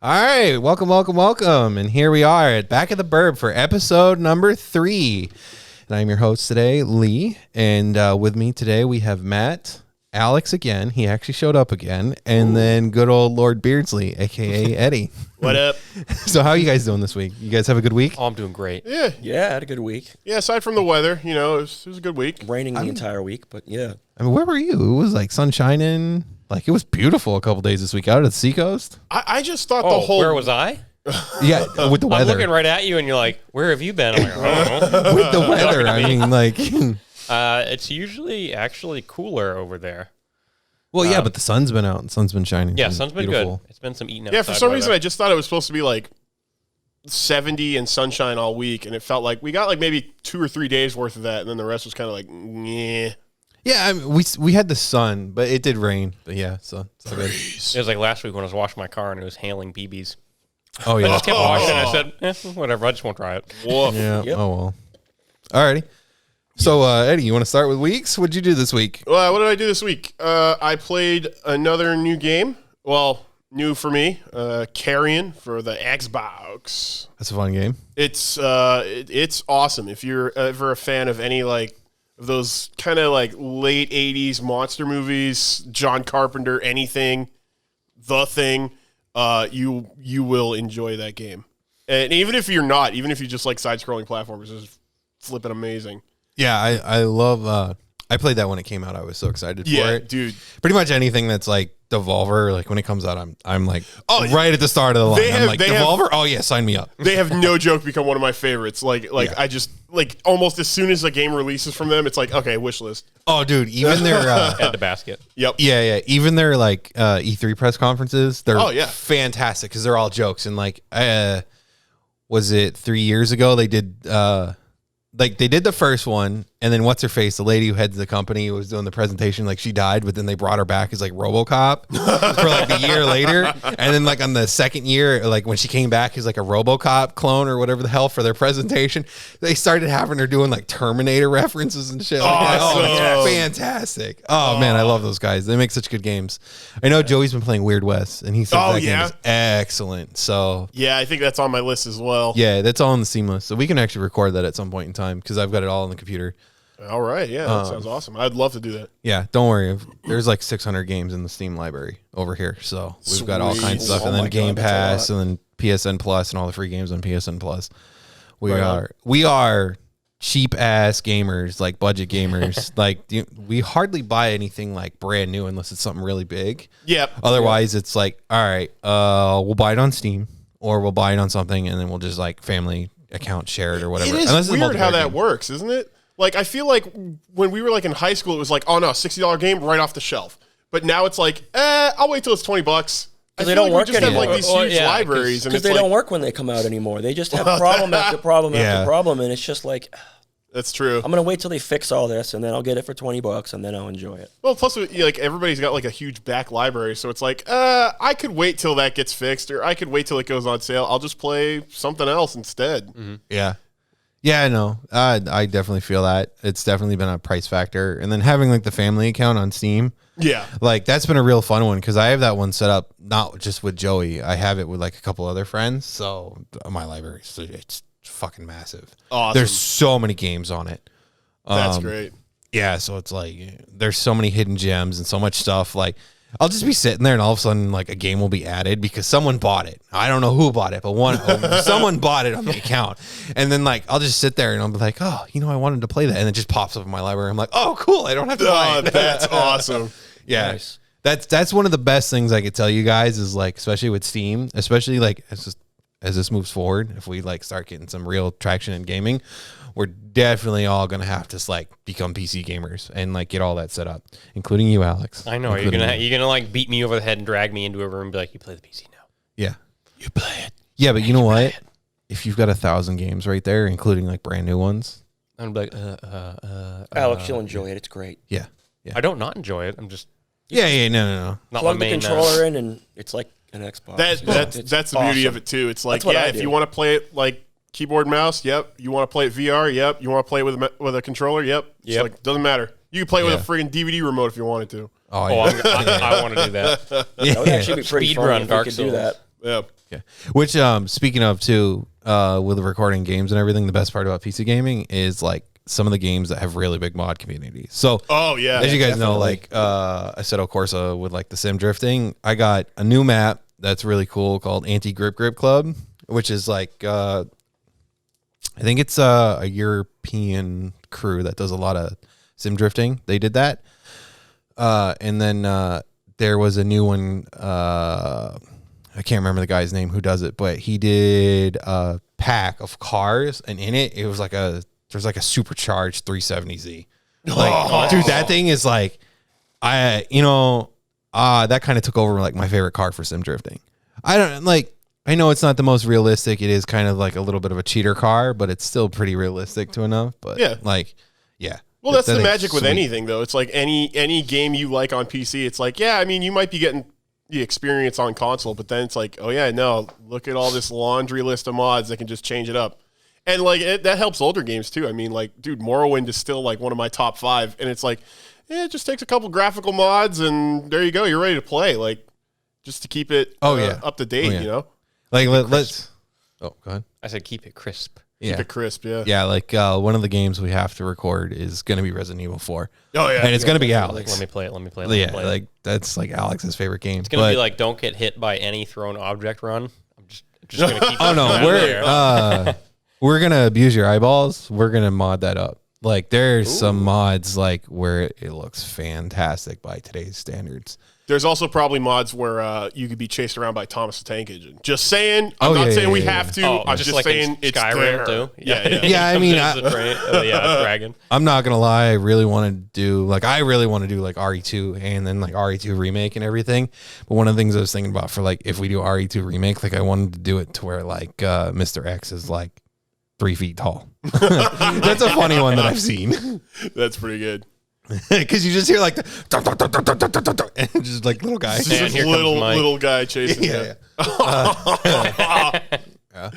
All right, welcome. And here we are at Back of the Burb for episode number 3. And I'm your host today, Lee. And with me today, we have Matt, Alex again. He actually showed up again. And then good old Lord Beardsley, a.k.a. Eddie. What up? So how are you guys doing this week? You guys have a good week? Oh, I'm doing great. Yeah, I had a good week. Yeah, aside from the weather, it was a good week. Raining the entire week, but yeah. I mean, where were you? It was like sun shining. Like, it was beautiful a couple days this week out at the seacoast. I just thought the whole... Where was I? Yeah, with the I'm weather. looking right at you, and you're like, where have you been? I'm like, I don't know. With the weather, I mean, like... It's usually actually cooler over there. Well, yeah, but the sun's been out and sun's been shining. Yeah, It's sun's been beautiful. good. It's been some eating outside Yeah, for some reason, weather. I just thought it was supposed to be like 70 and sunshine all week, and it felt like we got like maybe 2 or 3 days worth of that, and then the rest was kind of like, yeah. Yeah, I mean, we had the sun, but it did rain. But yeah, so it's good. It was like last week when I was washing my car, and it was hailing BBs. Oh, I yeah. just kept washing, and I said, whatever, I just won't try it. Woof. Yeah, Yep. oh, well. Alrighty. So, Eddie, you want to start with weeks? What'd you do this week? Well, what did I do this week? I played another new game. Well, new for me. Carrion for the Xbox. That's a fun game. It's awesome. If you're ever a fan of any like of those kind of like late 80s monster movies, John Carpenter, anything, The Thing, you will enjoy that game. And even if you're not, even if you just like side-scrolling platformers, it's flipping amazing. Yeah, I love... I played that when it came out. I was so excited for Yeah, it. dude. Pretty much anything that's like Devolver, like when it comes out, I'm like, right at the start of the They line. I'm like, have- Devolver? Oh, yeah, sign me up. They have no joke become one of my favorites. Yeah. I just like almost as soon as a game releases from them, it's like, okay, wish list. Oh, dude, even their... At the basket. Yep. Yeah. Even their like E3 press conferences, they're fantastic because they're all jokes. And like, was it 3 years ago they did they did the first one, and then what's her face, the lady who heads the company who was doing the presentation, like she died, but then they brought her back as like RoboCop for like a year later, and then like on the second year, like when she came back as like a RoboCop clone or whatever the hell for their presentation, they started having her doing like Terminator references and shit. Like that. Oh, it's fantastic! Oh man, I love those guys. They make such good games. I know Joey's been playing Weird West, and he says that game is excellent. So Yeah, I think that's on my list as well. yeah, that's all in the Steam list, so we can actually record that at some point in time because I've got it all on the computer. All right, yeah, that sounds awesome. I'd love to do that. Yeah, don't worry. There's like 600 games in the Steam library over here, so we've got all kinds of stuff, and then Game Pass, and then PSN Plus, and all the free games on PSN Plus. We are cheap ass gamers, like budget gamers. Like we hardly buy anything like brand new unless it's something really big. Yep. Otherwise, it's like, all right, we'll buy it on Steam, or we'll buy it on something, and then we'll just like family account share it or whatever. It is Unless it's a weird how multiplayer that game. works, isn't it? Like, I feel like when we were like in high school, it was like, oh no, $60 game right off the shelf. But now it's like, I'll wait till it's $20. I They feel don't like work we just have anymore. like these huge libraries, and Because it's they like, don't work when they come out anymore. They just have problem after problem after problem, and it's just like, that's true. I'm gonna wait till they fix all this, and then I'll get it for $20, and then I'll enjoy it. Well, plus, like everybody's got like a huge back library, so it's like, I could wait till that gets fixed, or I could wait till it goes on sale. I'll just play something else instead. Mm-hmm. Yeah. Yeah, I know. I definitely feel that. It's definitely been a price factor. And then having like the family account on Steam. Yeah. Like that's been a real fun one because I have that one set up not just with Joey. I have it with like a couple other friends. So my library, it's fucking massive. Awesome. There's so many games on it. That's great. Yeah, so it's like there's so many hidden gems and so much stuff. Like I'll just be sitting there and all of a sudden like a game will be added because someone bought it. I don't know who bought it, but someone bought it on the account. And then like I'll just sit there and I'll be like, oh, I wanted to play that, and it just pops up in my library. I'm like, oh, cool, I don't have to buy it. That's awesome. Yeah. Nice. That's one of the best things I could tell you guys is like, especially with Steam, especially like as this moves forward, if we like start getting some real traction in gaming, we're definitely all gonna have to like become PC gamers and like get all that set up, including you, Alex. I know you're gonna like beat me over the head and drag me into a room and be like, you play the PC now. Yeah. You play it. Yeah, but you know what? If you've got 1,000 games right there, including like brand new ones, I'm like, Alex, you'll enjoy it. It's great. yeah. I don't not enjoy it. I'm just Yeah, no. not Plug my the main. controller in, and it's like an Xbox. That's the beauty of it too. It's like, That's what I if do. you want to play it like keyboard and mouse, yep. You want to play it VR, yep. You want to play it with a controller, yep. It's Yep. like doesn't matter. You can play it with a Yeah. friggin' DVD remote if you wanted to. Oh, Oh, yeah. I want to do that. That would actually be pretty Speed fun run if Dark we could do Souls. that. Yeah. Yeah. Which, speaking of too, with recording games and everything, the best part about PC gaming is like some of the games that have really big mod communities. So, Oh yeah. as you guys know, definitely. like Assetto Corsa with like the sim drifting, I got a new map that's really cool called Anti Grip Grip Club, which is like I think it's a European crew that does a lot of sim drifting. They did that, and then there was a new one. I can't remember the guy's name who does it, but he did a pack of cars, and in it was like there's like a supercharged 370Z. Like, dude, that thing is like, that kind of took over like my favorite car for sim drifting. I know it's not the most realistic. It is kind of like a little bit of a cheater car, but it's still pretty realistic to enough. But Yeah. like, yeah. Well, that's the thing's magic with sweet. anything, though. It's like any game you like on PC. It's like, yeah, I mean, you might be getting the experience on console, but then it's like, oh yeah, no, look at all this laundry list of mods that can just change it up. And like that helps older games too. I mean, like, dude, Morrowind is still like one of my top 5, and it's like, it just takes a couple graphical mods, and there you go, you're ready to play. Like, just to keep it up to date, you know. Like let's. Oh, go ahead. I said keep it crisp. Yeah. Keep it crisp, yeah. Yeah, like one of the games we have to record is going to be Resident Evil 4. Oh yeah, And it's going to be Alex. Let me play it. Let me play it. Yeah, like that's like Alex's favorite game. It's gonna be like don't get hit by any thrown object run. I'm just gonna keep. oh no, we're gonna abuse your eyeballs. We're gonna mod that up. Like there's some mods like where it looks fantastic by today's standards. There's also probably mods where you could be chased around by Thomas the Tank Engine. Just saying. I'm not saying we have to. I'm just like saying in it's Skyrim there. too. Yeah. Yeah, I mean, dragon. I'm not gonna lie. I really want to do like RE2 and then like RE2 remake and everything. But one of the things I was thinking about for like if we do RE2 remake, like I wanted to do it to where like Mr. X is like 3 feet tall. That's a funny one that I've seen. That's pretty good. Because you just hear like the and just like little guy. Just And this here comes Mike. little guy chasing him. Yeah.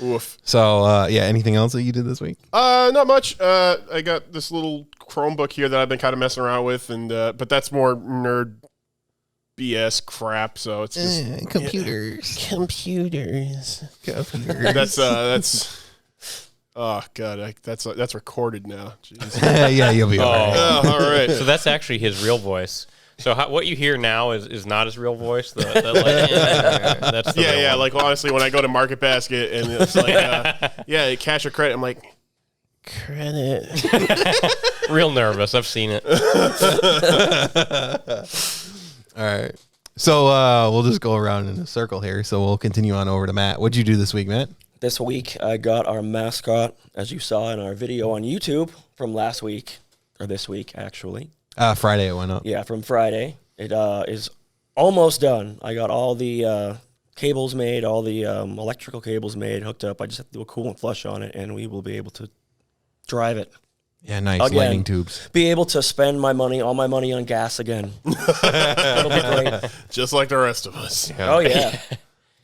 Oof. So yeah, anything else that you did this week? Not much. I got this little Chromebook here that I've been kind of messing around with, and but that's more nerd BS crap. So it's just Computers. that's. Oh god, that's recorded now. Jeez. Yeah, you'll be all right. Oh, all right. So that's actually his real voice. So what you hear now is not his real voice. That's the real Yeah. one. Like honestly, when I go to Market Basket and it's like, cash or credit, I'm like, credit. real nervous. I've seen it. All right. So we'll just go around in a circle here. So we'll continue on over to Matt. What'd you do this week, Matt? This week, I got our mascot, as you saw in our video on YouTube from last week, or this week, actually. Friday it went up. Yeah, from Friday. It is almost done. I got all the cables made, all the electrical cables made, hooked up. I just have to do a coolant flush on it, and we will be able to drive it. Yeah, nice. Again. Lightning tubes. Be able to spend all my money on gas again. It'll be great. Just like the rest of us. Oh, yeah.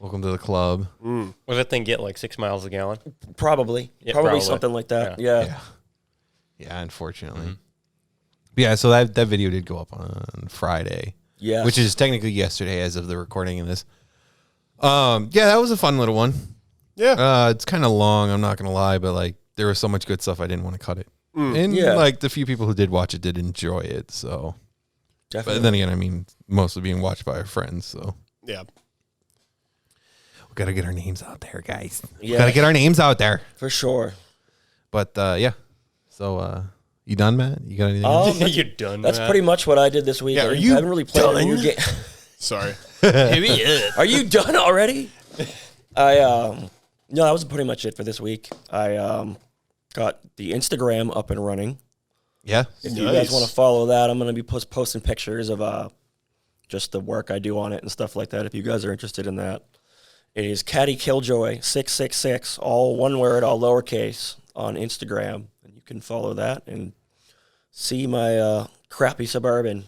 Welcome to the club. What does that thing get, like 6 miles a gallon? Probably. Yeah, probably probably. something like that. Yeah. Yeah, unfortunately. Yeah, so that video did go up on Friday. Yeah. Which is technically yesterday as of the recording of this. Yeah, that was a fun little one. Yeah. It's kind of long, I'm not going to lie, but like there was so much good stuff I didn't want to cut it. And Yeah. like the few people who did watch it did enjoy it, so. Definitely. But then again, I mean, mostly being watched by our friends, so. Yeah. We got to get our names out there, guys. We Yeah. got to get our names out there. For sure. But yeah. So you done, Matt? You got anything? You're done. That's pretty much what I did this week. Yeah, I are you haven't really played a new done? game. Sorry. Are you done already? No, that was pretty much it for this week. I got the Instagram up and running. Yeah. If you guys want to follow that, I'm going to be posting pictures of just the work I do on it and stuff like that. If you guys are interested in that, it is Caddy Killjoy 666, all one word, all lowercase on Instagram, and you can follow that and see my crappy Suburban.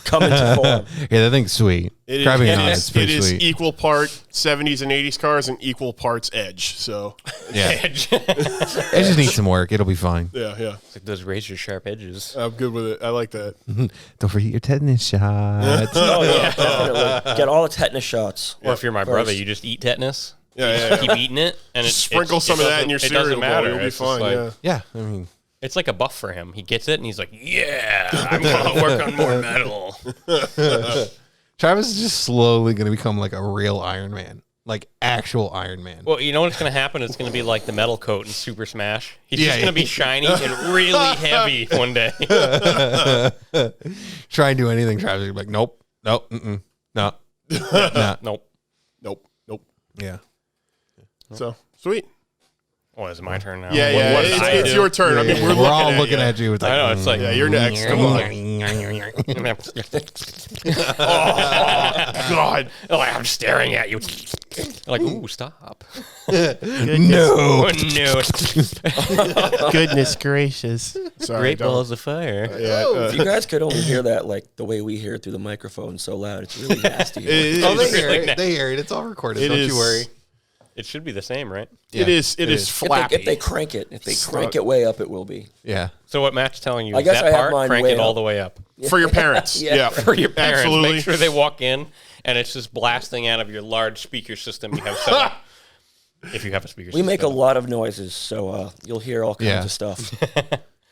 come into form. Yeah, that thing's sweet. Driving it on, it's It pretty is sweet. equal part 70s and 80s cars and equal parts Edge. So, Yeah, it just needs some work. It'll be fine. yeah. It's like those razor sharp edges. I'm good with it. I like that. Don't forget your tetanus shots. Oh yeah, definitely. Get all the tetanus shots. Or if you're my brother, you just eat tetanus. Yeah. Keep eating it, and Sprinkle some of that in your it cereal doesn't bowl. matter. You'll be It's just fine. like- Yeah. Yeah, I mean, It's like a buff for him. He gets it, and he's like, "Yeah, I'm gonna work on more metal." Travis is just slowly going to become like a real Iron Man, like actual Iron Man. Well, you know what's gonna happen? It's gonna be like the metal coat in Super Smash. He's Yeah, just gonna be shiny and really heavy one day. Try and do anything, Travis will be like, nope, no, no, no. Nope. Nope. Yeah. So, sweet. Oh, is it my turn now? Yeah. What did I It's do? your turn. I mean, We're all looking you. at you. With like, I know, it's like- Yeah, you're next. Come on. God. Oh, I'm staring at you. Like, ooh, stop. no. Oh, no. Goodness gracious. Sorry. Great don't. balls of fire. Yeah. If you guys could only hear that like the way we hear it through the microphone so loud, it's really nasty. Oh, they It's hear really it. They hear it. It's all recorded. It Don't is- you worry. It should be the same, right? It is flappy. If they crank it way up, it will be. Yeah. So what Matt's telling you I is guess that I have part, mine crank way it all up. the way up. For your parents. Yeah. Yeah. For your parents. Absolutely. Make sure they walk in and it's just blasting out of your large speaker system you have set up. If you have a speaker We system. make a lot of noises, so you'll hear all kinds Yeah. of stuff.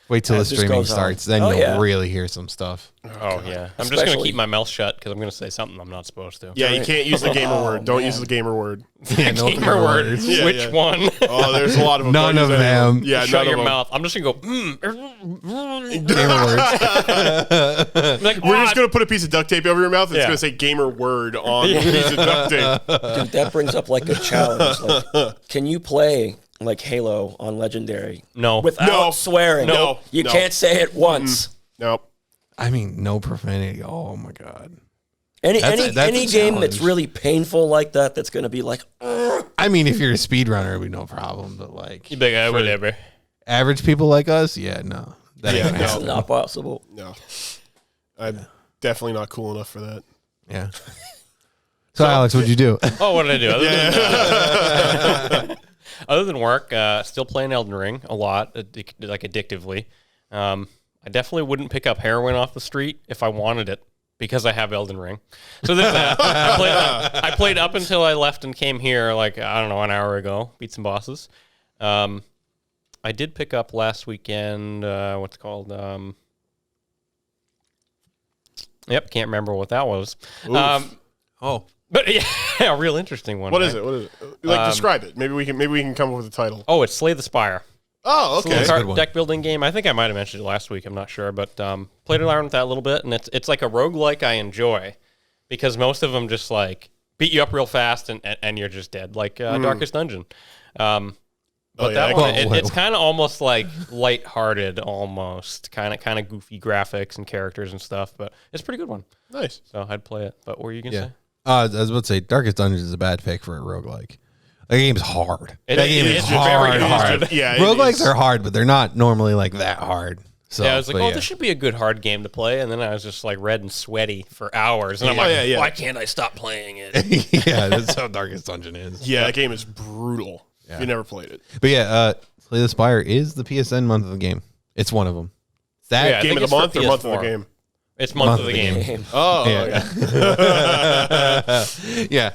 Wait till the As this streaming goes on. starts. Then Oh, you'll yeah. really hear some stuff. Oh, yeah. I'm just going to Especially- keep my mouth shut because I'm going to say something I'm not supposed to. Yeah, you can't use the gamer Oh, word. Don't man. use the gamer word. Yeah, no Gamer words. Yeah, Which yeah. one? Oh, there's a lot of them. None Don't of use any them. Yeah, Shut none your of them. mouth. I'm just going to go, Gamer words. like, We're just going to put a piece of duct tape over your mouth. It's Yeah. going to say gamer word on the piece of duct tape. Dude, that brings up like a challenge. Like, can you play like Halo on Legendary No. without No. swearing? No. You No. can't say it once. Nope. I mean, no profanity. Oh my god. Any That's any a game that's challenge. really painful like that, that's going to be like, I mean, if you're a speedrunner, it'd be no problem. But like You big whatever. average people like us, yeah, no. That ain't Yeah, gonna it's happen. not possible. No. I'm definitely not cool enough for that. Yeah. So, Alex, what'd you do? Oh, what did I do? Other than work, still playing Elden Ring a lot, like addictively. I definitely wouldn't pick up heroin off the street if I wanted it because I have Elden Ring. So there's that. I played up until I left and came here, like, I don't know, an hour ago, beat some bosses. I did pick up last weekend, what's it called? Yep, can't remember what that was. Oh, But yeah, a real interesting one. What right? is it? What is it? Like, describe it. Maybe we can come up with a title. Oh, it's Slay the Spire. Oh, okay. That's a good one. Deck building game. I think I might have mentioned it last week. I'm not sure, but played around with that a little bit, and it's like a roguelike I enjoy because most of them just like beat you up real fast and you're just dead, like Darkest Dungeon. But yeah, that I one, can- it's kind of almost like lighthearted, almost kind of goofy graphics and characters and stuff. But it's a pretty good one, Nice. so I'd play it. But what were you gonna yeah. say? I was about to say, Darkest Dungeon is a bad pick for a roguelike. That game's hard. It- that game it is is hard. very hard. Yeah, it Roguelikes is. are hard, but they're not normally like that hard. So, Yeah, I was like, but oh, yeah. this should be a good hard game to play. And then I was just like red and sweaty for hours. And I'm like, yeah. why can't I stop playing it? Yeah, that's how Darkest Dungeon is. Yeah, that game is brutal. Yeah. You never played it. But yeah, Slay the Spire is the PSN month of the game. It's one of them. That Yeah, I Game think of the it's for month or month of the PS4. game? It's month of the game. Game. Oh, yeah.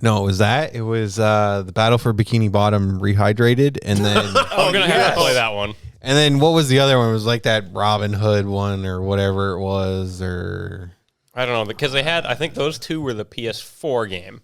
No, it was that. It was the Battle for Bikini Bottom Rehydrated, and then I'm going to have to play that one. and then what was the other one? It was like that Robin Hood one or whatever it was, or I don't know, because they had, I think those two were the PS4 game.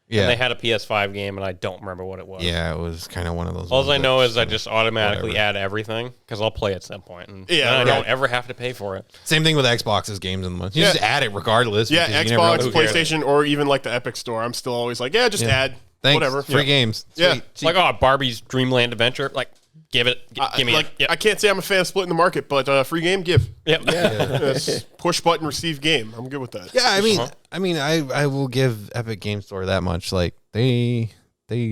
yeah, And they had a PS5 game, and I don't remember what it was. yeah, it was kind of one of those. All ones I that know is I just automatically whatever. add everything because I'll play at some point, and Yeah, then I right. don't ever have to pay for it. Same thing with Xbox's games in the month. You Yeah. just add it regardless. yeah, because you never know Xbox, who cares. PlayStation, or even like the Epic Store. I'm still always like, yeah, just add. Thanks. Whatever. Free games. Yeah. Sweet. It's like, oh, Barbie's Dreamland Adventure. Like, give it. Give me like, it. Yep. I can't say I'm a fan of splitting the market, but free game, give. Yep. Yes. Push button, receive game. I'm good with that. Yeah, I mean, I will give Epic Game Store that much. Like they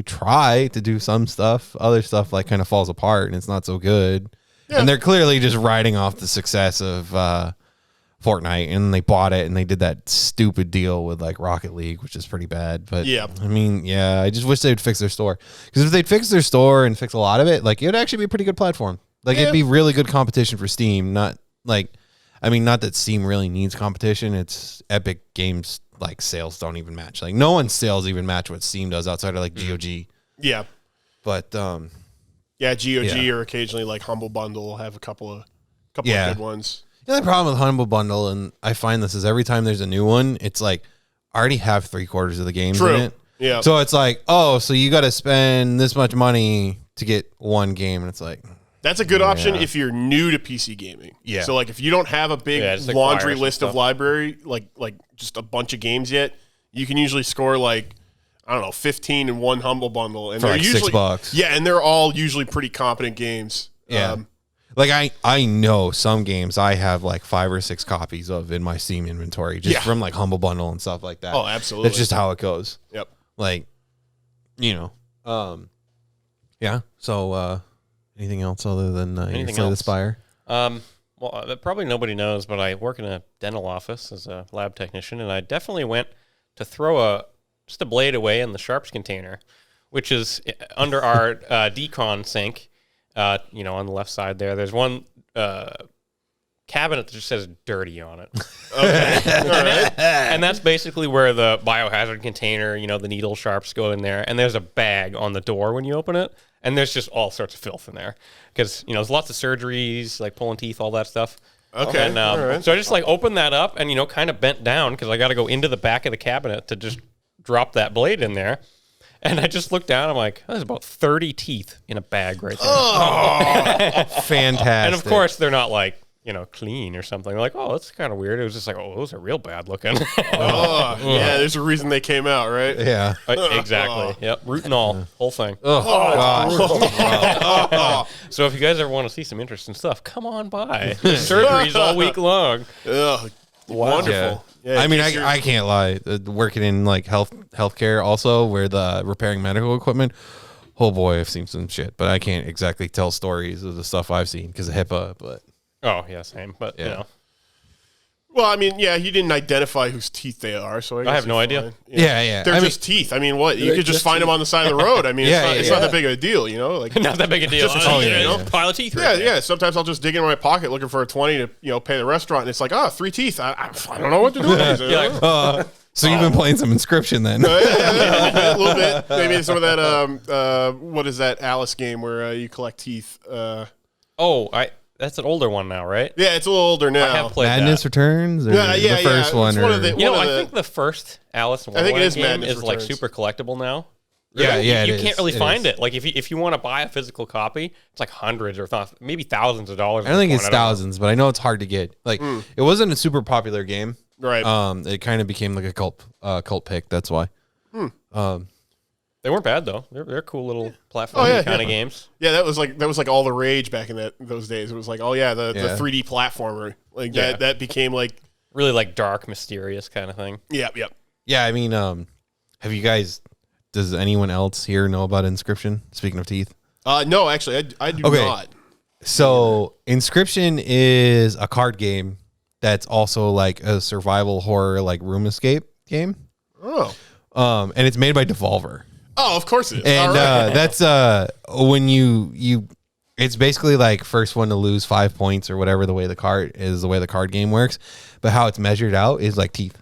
try to do some stuff, other stuff like kind of falls apart and it's not so good. Yeah. And they're clearly just riding off the success of Fortnite, and they bought it, and they did that stupid deal with like Rocket League, which is pretty bad. But Yeah. I mean, yeah, I just wish they'd fix their store, because if they'd fix their store and fix a lot of it, like it would actually be a pretty good platform. Like it'd be really good competition for Steam. Not like, I mean, not that Steam really needs competition. It's Epic Games like sales don't even match. Like no one's sales even match what Steam does outside of like GOG. Yeah. But Yeah, GOG Yeah. or occasionally like Humble Bundle will have a couple of Yeah. good ones. the only problem with Humble Bundle, and I find this is every time there's a new one, it's like I already have 3/4 of the games True. in it. Yeah. So it's like, oh, so you got to spend this much money to get one game, and it's like, That's a good option Yeah. if you're new to PC gaming. Yeah. So like if you don't have a big just laundry acquire some list of stuff. library, like just a bunch of games yet, you can usually score like, I don't know, 15 in one Humble Bundle, and For they're like usually $6. Yeah, and they're all usually pretty competent games. yeah. Like I know some games I have like 5 or 6 copies of in my Steam inventory just Yeah. from like Humble Bundle and stuff like that. Oh, absolutely. That's just how it goes. Yep. Like, you know, yeah. So, anything else other than Anything Slay the else? Spire? Well, probably nobody knows, but I work in a dental office as a lab technician, and I definitely went to throw just a blade away in the sharps container, which is under our decon sink. On the left side there, there's one cabinet that just says "dirty" on it. Okay. All right. And that's basically where the biohazard container, the needle sharps go in there. And there's a bag on the door when you open it. And there's just all sorts of filth in there. Because, there's lots of surgeries, like pulling teeth, all that stuff. Okay. And all right. so I just opened that up and, kind of bent down because I got to go into the back of the cabinet to just drop that blade in there. And I just looked down. I'm like, there's about 30 teeth in a bag right there. Fantastic. And of course, they're not clean or something. They're like, oh, that's kind of weird. It was just like, oh, those are real bad looking. Oh, yeah, there's a reason they came out, right? yeah. Exactly. Yep. Root and all. Whole thing. Oh, gosh. So if you guys ever want to see some interesting stuff, come on by. Surgeries all week long. Ugh, wonderful. Yeah. Yeah, I mean, in case I can't lie. Working in like healthcare also, where the repairing medical equipment. Oh boy, I've seen some shit, but I can't exactly tell stories of the stuff I've seen because of HIPAA. But Oh, yeah, same. But, Yeah. Well, I mean, yeah, he didn't identify whose teeth they are, so I guess have no you're idea. fine. Yeah. They're I just teeth. I mean, what? You They're could just just find them on the side of the road. I mean, Yeah, it's yeah, not that big of a deal, Like, not that big a deal. Just a Oh, teeth, yeah, you know? pile of teeth right yeah, there. yeah. Sometimes I'll just dig in my pocket looking for a 20 to, pay the restaurant, and it's like, 3 teeth. I don't know what to do with these. You're like, so you've been playing some Inscription then? Yeah, a little bit. Maybe some of that. What is that Alice game where you collect teeth? that's an older one now, right? Yeah, it's a little older now. I have played Madness that. Returns? Or Yeah, the yeah, first yeah. one? It's one or- of the- I the- think the first Alice in I think it Wonderland is game Madness is like Returns. super collectible now. Yeah, yeah, You it can't is. really It find is. it. Like if you want to buy a physical copy, it's like hundreds or maybe thousands of dollars. I don't think at it's this point. thousands, but I know it's hard to get. Like, it wasn't a super popular game. Right. It kind of became like a cult pick. That's why. They weren't bad though. They're cool little platform kind of games. Yeah, that was like all the rage back in those days. It was like, the 3D platformer. Like Yeah. that became like Really like dark, mysterious kind of thing. yeah. Yeah, I mean, have you guys? Does anyone else here know about Inscription? Speaking of teeth, No, actually, I do Okay. not. so Inscription is a card game that's also like a survival horror, like room escape game. Oh. And it's made by Devolver. Oh, of course it is. And All right. that's when you it's basically like first one to lose 5 points or whatever the way the card game works, but how it's measured out is like teeth.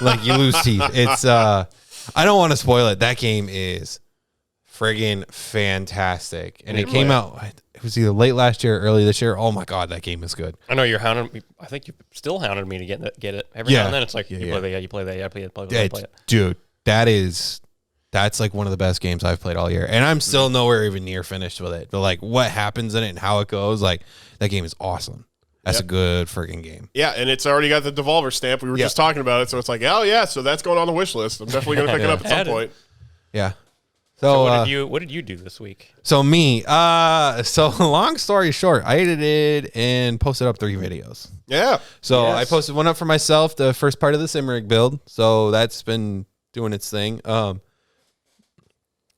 Like you lose teeth. It's I don't want to spoil it. That game is friggin' fantastic. And it came out, it was either late last year or early this year. Oh my god, that game is good. I know you're hounding me. I think you still hounded me to get it. Every Yeah. now and then it's like Yeah, you yeah. play that, you play that, yeah, play it. Dude, that's like one of the best games I've played all year. And I'm still nowhere even near finished with it. But like what happens in it and how it goes, like that game is awesome. That's a good friggin' game. Yeah, and it's already got the Devolver stamp. We were just talking about it, so it's like, oh yeah, so that's going on the wish list. I'm definitely going to pick it up at some Add it. point. Yeah. So So, what did you do this week? so long story short, I edited and posted up 3 videos. Yeah. So Yes. I posted one up for myself, the first part of the Simrig build. So that's been doing its thing.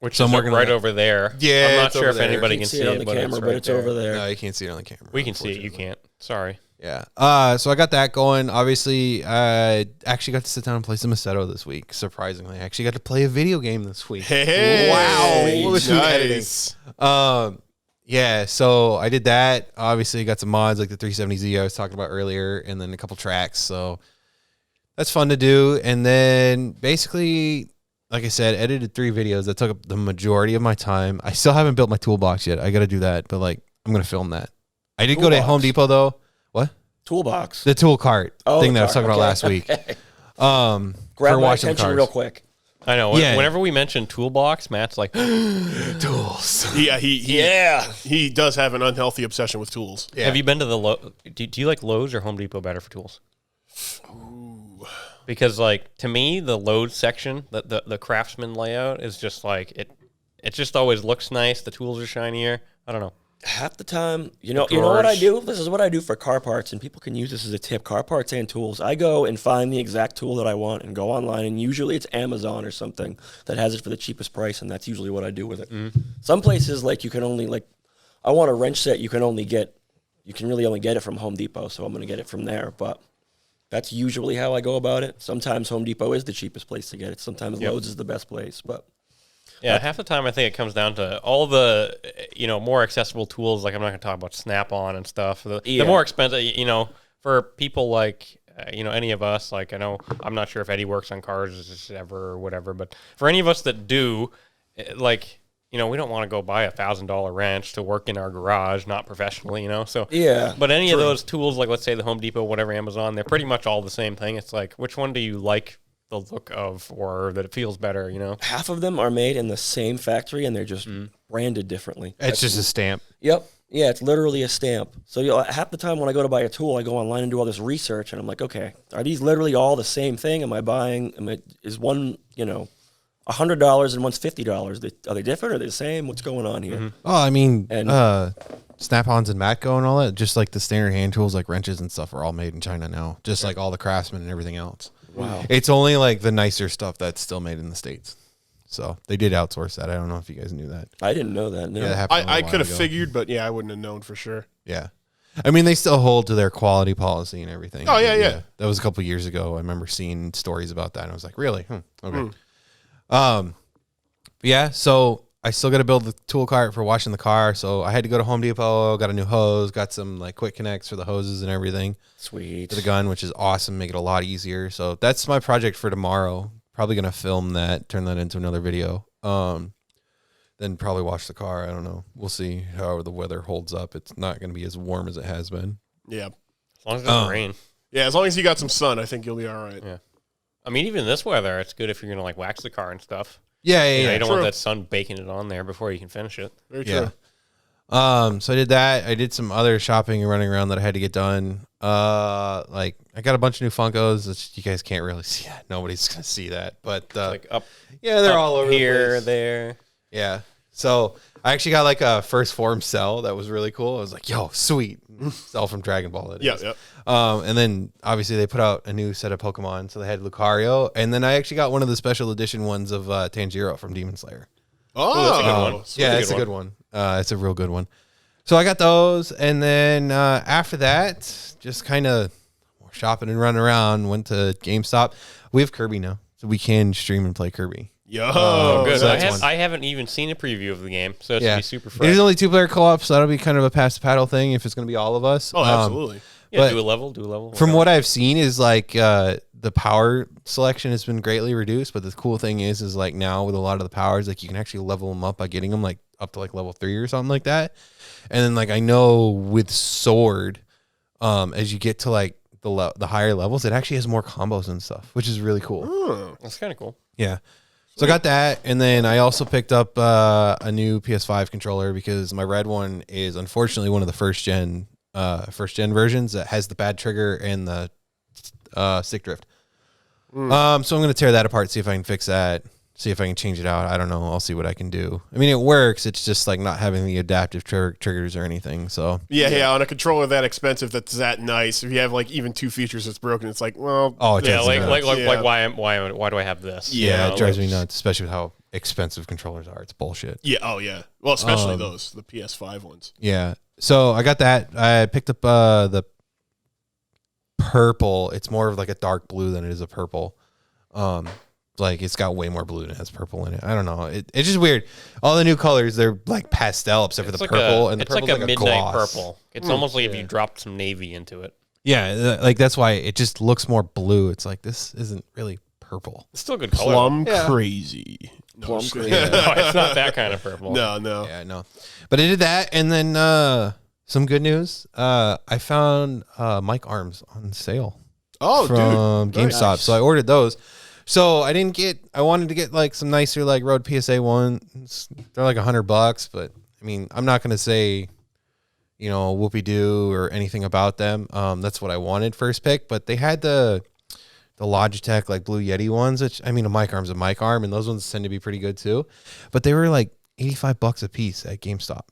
Which So is I'm working on right that. over there. Yeah, I'm not it's sure over if there. anybody You can can see it on the camera, right but it's there. over there. No, you can't see it on the camera. We can see it. You can't. Sorry. Yeah. So I got that going. Obviously, I actually got to sit down and play some Macedo this week. Surprisingly, I actually got to play a video game this week. Hey, Wow. nice. Yeah. So I did that. Obviously, got some mods like the 370Z I was talking about earlier, and then a couple tracks. So that's fun to do. And then basically, like I said, edited 3 videos that took up the majority of my time. I still haven't built my toolbox yet. I got to do that, but like I'm gonna film that. I did go to Home Depot though. What? Toolbox. The tool cart thing that I was talking about last week. Grab my attention real quick. I know. Yeah. Whenever we mention toolbox, Matt's like, Tools. Yeah, he does have an unhealthy obsession with tools. Yeah. have you been to the do you like Lowe's or Home Depot better for tools? Ooh. Because like to me, the Lowe's section, the craftsman layout is just like it just always looks nice. The tools are shinier. I don't know. Half the time, you know what I do? This is what I do for car parts, and people can use this as a tip. Car parts and tools. I go and find the exact tool that I want and go online, and usually it's Amazon or something that has it for the cheapest price, and that's usually what I do with it. Some places, like, you can only, like, I want a wrench set, you can really only get it from Home Depot, so I'm going to get it from there, but that's usually how I go about it. Sometimes Home Depot is the cheapest place to get it. Sometimes Lowe's is the best place, but... Yeah, half the time I think it comes down to all the, more accessible tools. Like I'm not going to talk about Snap-on and stuff. The more expensive, for people like, any of us. Like I know, I'm not sure if Eddie works on cars ever or whatever, but for any of us that do, like, we don't want to go buy $1,000 wrench to work in our garage, not professionally, So yeah, but any of those tools, like let's say the Home Depot, whatever, Amazon, they're pretty much all the same thing. It's like, which one do you like the look of, or that it feels better, Half of them are made in the same factory and they're just branded differently. It's just a stamp. Yep. Yeah, it's literally a stamp. So half the time when I go to buy a tool, I go online and do all this research, and I'm like, okay, are these literally all the same thing? Is one, $100 and one's $50? Are they different? Are they the same? What's going on here? Oh, I mean, And- Snap-ons and Matco and all that, just like the standard hand tools like wrenches and stuff are all made in China now, just like all the Craftsman and everything else. Wow. It's only like the nicer stuff that's still made in the States. So they did outsource that. I don't know if you guys knew that. I didn't know that. No. Yeah, that happened a I while could have ago. figured, but yeah, I wouldn't have known for sure. Yeah. I mean, they still hold to their quality policy and everything. Oh, yeah. That was a couple years ago. I remember seeing stories about that, and I was like, really? Okay. Yeah, so I still got to build the tool cart for washing the car. So I had to go to Home Depot, got a new hose, got some like quick connects for the hoses and everything. Sweet. For the gun, which is awesome, make it a lot easier. So that's my project for tomorrow. Probably going to film that, turn that into another video. Then probably wash the car. I don't know. We'll see how the weather holds up. It's not going to be as warm as it has been. Yeah. As long as it doesn't rain. Yeah, as long as you got some sun, I think you'll be all right. Yeah. I mean, even this weather, it's good if you're going to like wax the car and stuff. Yeah. You don't want True. that sun baking it on there before you can finish it. Very true. Yeah. So I did that. I did some other shopping and running around that I had to get done. Like I got a bunch of new Funkos. You guys can't really see that. Nobody's gonna see that, but Like up, yeah, they're up all over here, the place. there. Yeah. So I actually got like a first form cell that was really cool. I was like, yo, sweet. Cell from Dragon Ball. That Yeah, is. yeah. And then obviously they put out a new set of Pokemon. So they had Lucario. And then I actually got one of the special edition ones of Tanjiro from Demon Slayer. Oh, that's a good one. Yeah, it's a good one. It's a real good one. So I got those. And then after that, just kind of shopping and running around, went to GameStop. We have Kirby now. So we can stream and play Kirby. Yo, Oh, good. so that's I haven't even seen a preview of the game, so it's Yeah. gonna be super It fresh. is only 2-player co-op, so that'll be kind of a pass the paddle thing if it's going to be all of us. Oh, absolutely. Yeah, but do a level. From what I've seen is like the power selection has been greatly reduced, but the cool thing is like now with a lot of the powers, like you can actually level them up by getting them like up to like level 3 or something like that. And then like I know with sword, as you get to like the higher levels, it actually has more combos and stuff, which is really cool. Oh. That's kind of cool. Yeah. So I got that, and then I also picked up a new PS5 controller because my red one is unfortunately one of the first gen versions that has the bad trigger and the stick drift. So I'm gonna tear that apart, see if I can fix that, see if I can change it out. I don't know. I'll see what I can do. I mean, it works. It's just like not having the adaptive triggers or anything. So Yeah, on a controller that expensive, that's that nice. If you have like even 2 features that's broken, it's like, well, oh, it Yeah, drives me nuts. like why do I have this? Yeah, You know, it drives me like- nuts, especially with how expensive controllers are. It's bullshit. yeah, oh yeah. Well, especially those, the PS5 ones. Yeah. So I got that. I picked up the purple. It's more of like a dark blue than it is a purple. Like it's got way more blue than it has purple in it. I don't know. It's just weird. All the new colors, they're like pastel except for the purple, and the it's like purple's a midnight gloss. purple. It's almost like if you dropped some navy into it. Yeah, like that's why it just looks more blue. It's like this isn't really purple. It's still good color. Plum crazy. No, Plum just- crazy. No, it's not that kind of purple. No. Yeah, no. But I did that, and then some good news. I found mic arms on sale Oh, from dude. GameStop, Nice. so I ordered those. So I wanted to get like some nicer like Rode PSA ones. They're like $100, but I mean, I'm not gonna say, whoopee doo or anything about them. That's what I wanted first pick, but they had the Logitech like Blue Yeti ones, which I mean, a mic arm's a mic arm, and those ones tend to be pretty good too. But they were like $85 a piece at GameStop.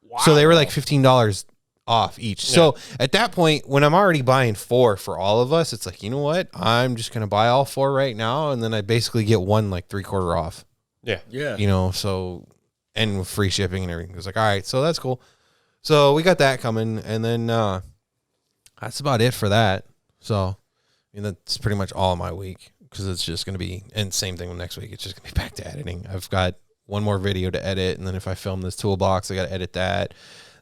Wow. So they were like $15 off each. Yeah. So at that point, when I'm already buying 4 for all of us, it's like, you know what? I'm just gonna buy all 4 right now, and then I basically get one like 3/4 off. Yeah. So and with free shipping and everything. It was like, all right, so that's cool. So we got that coming, and then that's about it for that. So I mean, that's pretty much all of my week, because it's just going to be, and same thing with next week. It's just going to be back to editing. I've got one more video to edit, and then if I film this toolbox, I got to edit that.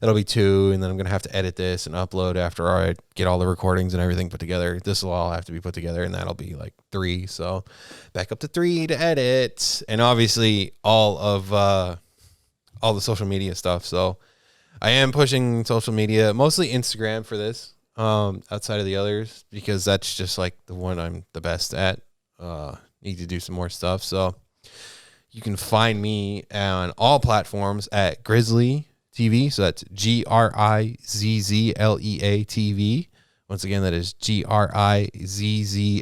That'll be 2, and then I'm going to have to edit this and upload after I get all the recordings and everything put together. This will all have to be put together, and that'll be like 3. So back up to 3 to edit, and obviously all the social media stuff. So I am pushing social media, mostly Instagram for this. Outside of the others, because that's just like the one I'm the best at. Need to do some more stuff. So you can find me on all platforms at Grizzly TV. So that's GRIZZLEA TV. Once again, that is GRIZZLEA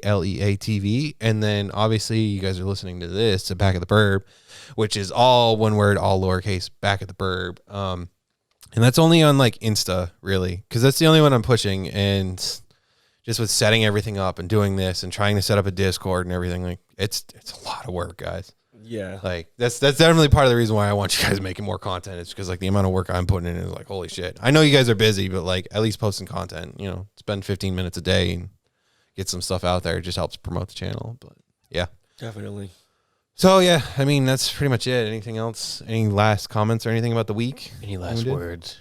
TV. And then obviously you guys are listening to this to Back at the Burb, which is all one word, all lowercase, Back at the Burb. And that's only on like Insta, really, because that's the only one I'm pushing. And just with setting everything up and doing this and trying to set up a Discord and everything, like it's a lot of work, guys. Yeah. Like that's definitely part of the reason why I want you guys making more content. It's because like the amount of work I'm putting in is like, holy shit. I know you guys are busy, but like at least posting content, spend 15 minutes a day and get some stuff out there. It just helps promote the channel. But yeah, Definitely. So yeah, I mean that's pretty much it. Anything else? Any last comments or anything about the week? Any last words?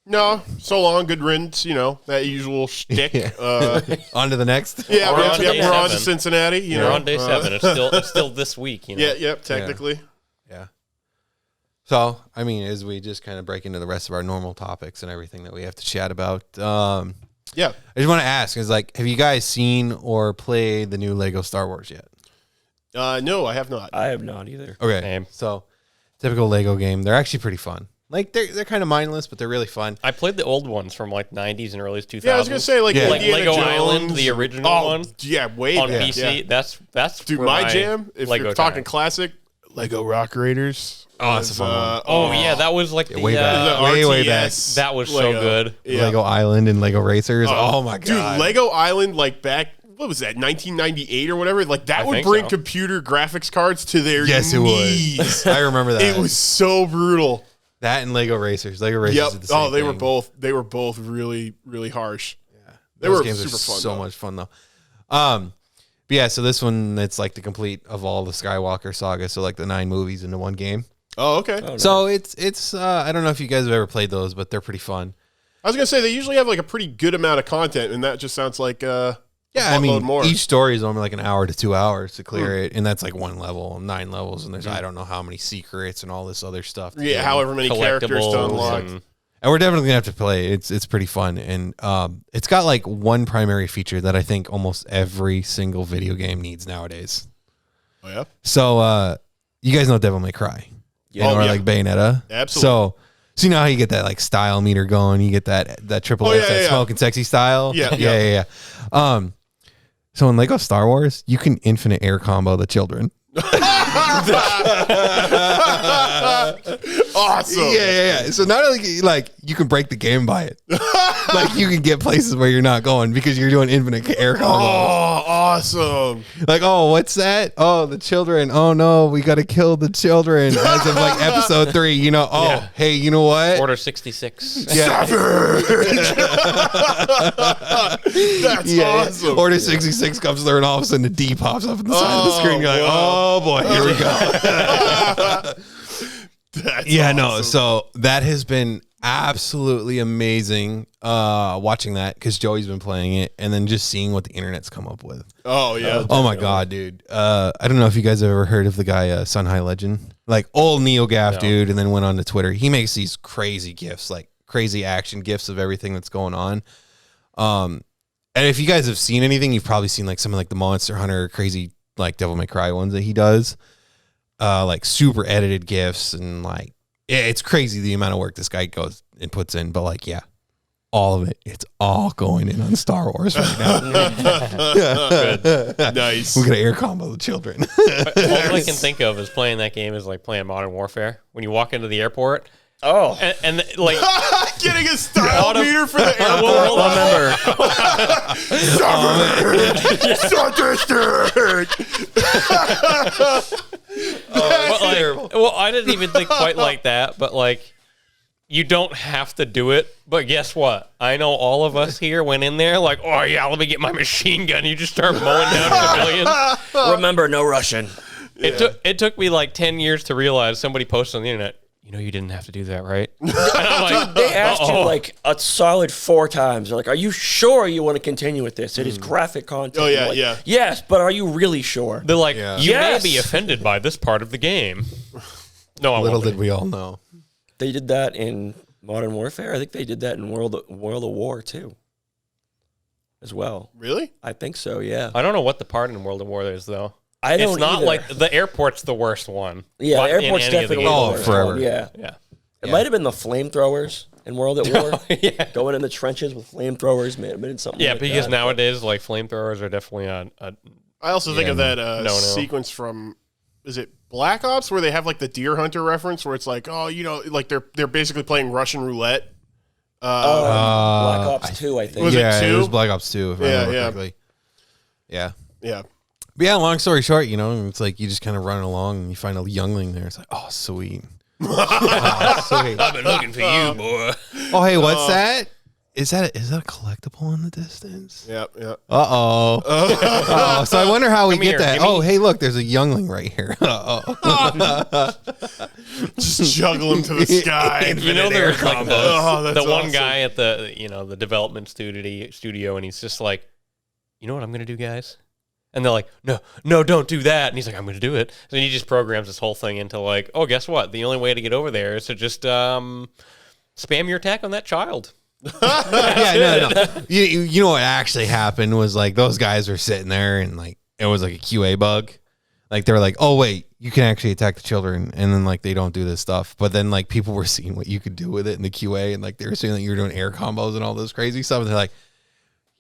No. So long, good riddance. That usual shtick. On to the next. Yeah, We're on day we're on to 7. Cincinnati. We're on day 7. It's still this week. Yeah, technically. Yeah. So I mean, as we just kind of break into the rest of our normal topics and everything that we have to chat about, Yeah. I just want to ask: is like, have you guys seen or played the new Lego Star Wars yet? No, I have not. I have not either. Okay. Same. So typical Lego game. They're actually pretty fun. Like they're kind of mindless, but they're really fun. I played the old ones from like 90s and early 2000s. Yeah, I was gonna say like Yeah. like Indiana Lego Jones. Island, the original one Yeah, way on back. PC. Yeah. That's Dude, where my jam. If Lego you're talking time. classic, Lego Rock Raiders. Oh, that's a fun one. Oh yeah, that was like the way back. the way back. RTS that was so Lego. good. Yeah. Lego Island and Lego Racers. Oh my god, Dude, Lego Island, like back, what was that, 1998 or whatever? Like that I would think bring so. computer graphics cards to their Yes, it knees. would. I remember that. It was so brutal. that and Lego Racers. Lego Racers. Yep. Did the same Oh, they were thing. both. They were both really, really harsh. They Those were games super are fun. so though. much fun though. But yeah, so this one it's like the complete of all the Skywalker saga, so like the 9 movies into one game. Oh, okay. Oh, So it's I don't know if you guys have ever played those, but they're pretty fun. I was gonna say they usually have like a pretty good amount of content, and that just sounds like Yeah, I mean, more. each story is only like an hour to 2 hours to clear it, and that's like one level, 9 levels, and there's I don't know how many secrets and all this other stuff. to yeah, do. however many characters to Collectibles unlock. And we're definitely gonna have to play. It's pretty fun, and it's got like one primary feature that I think almost every single video game needs nowadays. Oh yeah. So you guys know Devil May Cry, Yeah. or yeah. like Bayonetta. Absolutely. So you know how you get that like style meter going, you get that triple X, that smoke and sexy style. Yeah. So in Lego Star Wars, you can infinite air combo the children. awesome. Yeah. So not only like you can break the game by it, like you can get places where you're not going because you're doing infinite air Oh, combos. awesome. Like, oh, what's that? Oh, the children. Oh no, we got to kill the children as of like episode 3. You know, oh, Yeah. hey, you know what? Order 66. That's awesome. Order 66 comes through, and all of a sudden the D pops up on the side of the screen. You're like, wow. oh boy, here we go. That's No. awesome. So that has been absolutely amazing watching that because Joey's been playing it and then just seeing what the internet's come up with. Oh, yeah. Oh my god, dude! I don't know if you guys have ever heard of the guy Sun High Legend, like old NeoGaf dude, and then went on to Twitter. He makes these crazy gifs, like crazy action gifs of everything that's going on. And if you guys have seen anything, you've probably seen like some of like the Monster Hunter crazy like Devil May Cry ones that he does, like super edited gifs and like it's crazy the amount of work this guy goes and puts in. But like, yeah. All of it. It's all going in on Star Wars right now. Nice. We're going to air combo the children. All I can think of is playing that game is like playing Modern Warfare. When you walk into the airport Oh, and like Getting a style meter for the airport. well, I didn't even think quite like that, but like you don't have to do it. But guess what? I know all of us here went in there like, oh yeah, let me get my machine gun. You just start mowing down civilians. remember, no Russian. It took me like 10 years to realize somebody posted on the internet, you know, you didn't have to do that, right? And I'm like, They asked you like a solid 4 times. They're like, "Are you sure you want to continue with this? It is graphic content." Oh, yeah, You're like, yeah. Yes, but are you really sure? they're like, Yeah. you Yes. may be offended by this part of the game. No, I Little won't be. did we all know. They did that in Modern Warfare. I think they did that in World of War too, as well. Really? I think so. Yeah. I don't know what the part in World of War is though. I don't. It's not either. like the airport's the worst one. Yeah, but the in airport's any of the definitely games. Oh, the worst forever. one. Yeah. Yeah. It might have been the flamethrowers in World at War. Yeah. Going in the trenches with flamethrowers, man, been something. Yeah, like because that. nowadays, like flamethrowers are definitely a I also think Yeah, of that no. sequence from, is it Black Ops, where they have like the deer hunter reference, where it's like, oh, you know, like they're basically playing Russian roulette. Black Ops 2, I think. Was it yeah, 2? was Black Ops 2, if I remember yeah. correctly. Yeah. Yeah. But yeah, long story short, you know, it's like you just kind of run along and you find a youngling there. It's like, oh, sweet. Oh, sweet. I've been looking for you, boy. Oh, hey, what's that? Is that a collectible in the distance? Yeah. Uh-oh. So I wonder how we Come get here, that. gimme. Oh, hey, look, there's a youngling right here. Uh-oh. Just juggle him to the sky. You know, there's like Oh, the that's one awesome. guy at the development studio, and he's just like, you know what I'm gonna do, guys? And they're like, no, don't do that. And he's like, I'm gonna do it. So he just programs this whole thing into like, oh, guess what? The only way to get over there is to just spam your attack on that child. Yeah, no. You know what actually happened was like those guys were sitting there and like it was like a QA bug. Like they were like, oh wait, you can actually attack the children, and then like they don't do this stuff. But then like people were seeing what you could do with it in the QA, and like they were seeing that you were doing air combos and all this crazy stuff. And they're like,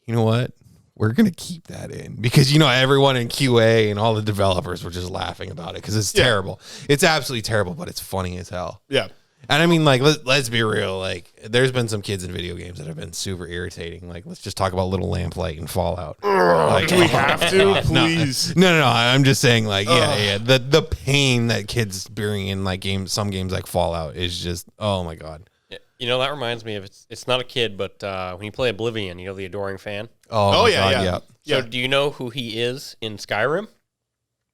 you know what? We're gonna keep that in because you know everyone in QA and all the developers were just laughing about it because it's terrible. It's absolutely terrible, but it's funny as hell. Yeah. And I mean, like, let's be real. Like, there's been some kids in video games that have been super irritating. Like, let's just talk about Little Lamplight and Fallout. Like, Do we have to? Please. No. I'm just saying, like, yeah. The pain that kids bring in like games, some games like Fallout is just, oh my god. Yeah. You know, that reminds me of it's not a kid, but when you play Oblivion, you know, the adoring fan. Oh my yeah, god, yeah. So Yeah. do you know who he is in Skyrim?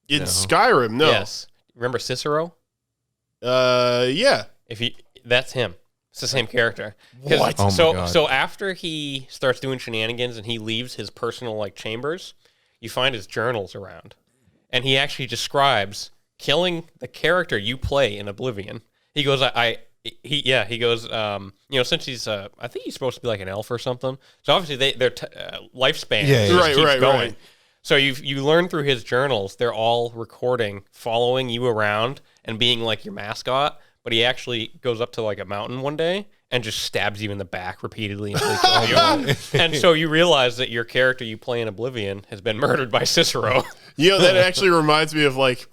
In No. Skyrim, no. Yes. Remember Cicero? Yeah. That's him. It's the same character. 'Cause- What? Oh my So God. so after he starts doing shenanigans and he leaves his personal like chambers, you find his journals around, and he actually describes killing the character you play in Oblivion. He goes, he goes, you know, since he's, I think he's supposed to be like an elf or something. So obviously their lifespan Yeah, just Right, keeps right, going. right. So you learn through his journals, they're all recording, following you around and being like your mascot. But he actually goes up to like a mountain one day and just stabs you in the back repeatedly until he kills you. And so you realize that your character you play in Oblivion has been murdered by Cicero. You know, that actually reminds me of like,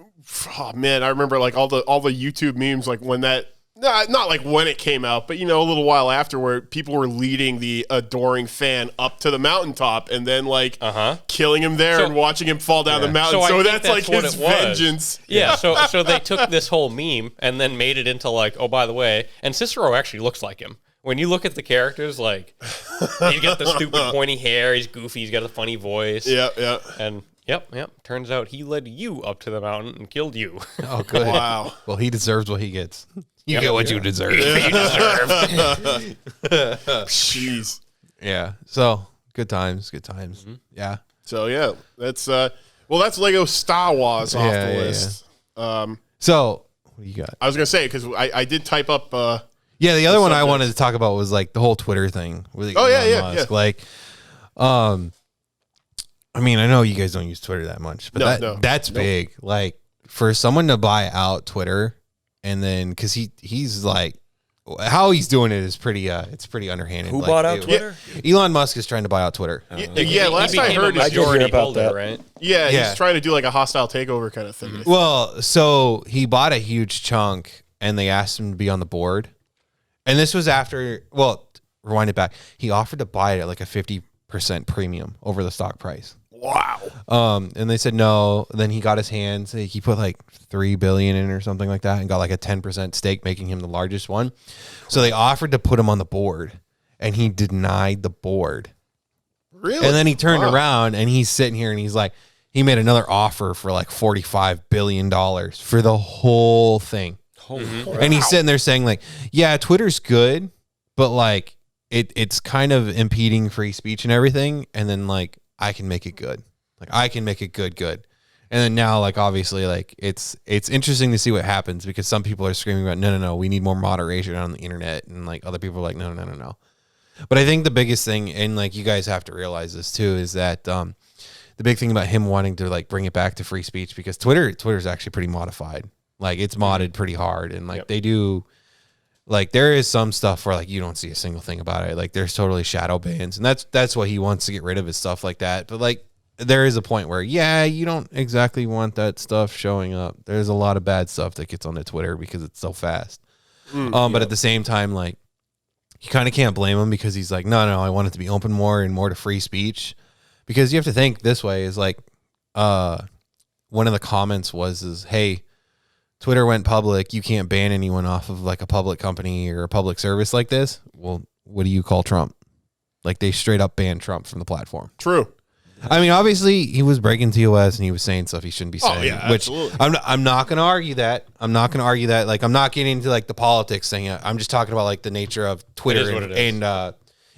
oh man, I remember like all the YouTube memes, like when that not like when it came out, but a little while after, where people were leading the adoring fan up to the mountaintop and then like killing him there and watching him fall down the mountain. So that's like his vengeance. Yeah. So they took this whole meme and then made it into like, oh, by the way, and Cicero actually looks like him. When you look at the characters, like he's got the stupid pointy hair, he's goofy, he's got a funny voice. Yeah. And Yep. Turns out he led you up to the mountain and killed you. Oh, good. Wow. Well, he deserves what he gets. You get what you deserve. Jeez. Yeah. So good times. Mm-hmm. Yeah. So yeah, that's that's Lego Star Wars off the list. So what do you got? I was gonna say, because I did type up. The other one I wanted to talk about was like the whole Twitter thing with Elon Musk. Like, I mean, I know you guys don't use Twitter that much, but that's big. Like, for someone to buy out Twitter, and then because he's like, how he's doing it is pretty it's pretty underhanded. Who bought out Twitter? Elon Musk is trying to buy out Twitter. Last I heard, majority about holder, that. right? Yeah, he's trying to do like a hostile takeover kind of thing. Mm-hmm. Well, so he bought a huge chunk, and they asked him to be on the board. And this was after, rewind it back. He offered to buy it at like a 50% premium over the stock price. Wow. And they said no. Then he got his hands. He put like $3 billion in or something like that, and got like a 10% stake, making him the largest one. So they offered to put him on the board, and he denied the board. Really? And then he turned around, and he's sitting here, and he's like, he made another offer for like $45 billion for the whole thing. And he's sitting there saying like, yeah, Twitter's good, but like it's kind of impeding free speech and everything. And then like, I can make it good. Like I can make it good. And then now, like, obviously, like it's interesting to see what happens, because some people are screaming about, no, we need more moderation on the internet. And like other people are like, no. But I think the biggest thing, and like you guys have to realize this too, is that the big thing about him wanting to like bring it back to free speech, because Twitter's actually pretty modified. Like it's modded pretty hard, and like they do, like there is some stuff where like you don't see a single thing about it. Like there's totally shadow bans, and that's what he wants to get rid of, is stuff like that. But like there is a point where you don't exactly want that stuff showing up. There's a lot of bad stuff that gets onto Twitter because it's so fast. But at the same time, like you kind of can't blame him, because he's like, no, I want it to be open more and more to free speech, because you have to think this way is like, one of the comments is, hey, Twitter went public. You can't ban anyone off of like a public company or a public service like this. Well, what do you call Trump? Like they straight up banned Trump from the platform. True. I mean, obviously he was breaking TOS and he was saying stuff he shouldn't be saying. Oh, yeah, which I'm not going to argue that. Like I'm not getting into like the politics thing. I'm just talking about like the nature of Twitter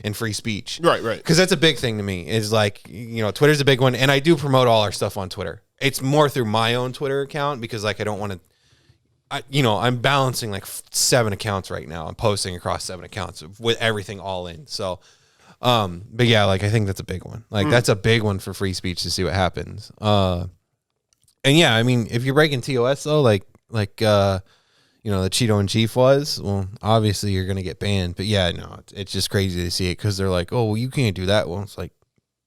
and free speech. Right. Because that's a big thing to me. Is like, Twitter's a big one, and I do promote all our stuff on Twitter. It's more through my own Twitter account, because like I don't want to. I'm balancing like 7 accounts right now. I'm posting across 7 accounts with everything all in. So, but yeah, like I think that's a big one. Like that's a big one for free speech to see what happens. And yeah, I mean, if you're breaking TOS though, like the Cheeto in Chief was, well, obviously you're gonna get banned. But yeah, no, it's just crazy to see it, because they're like, oh, well, you can't do that. Well, it's like,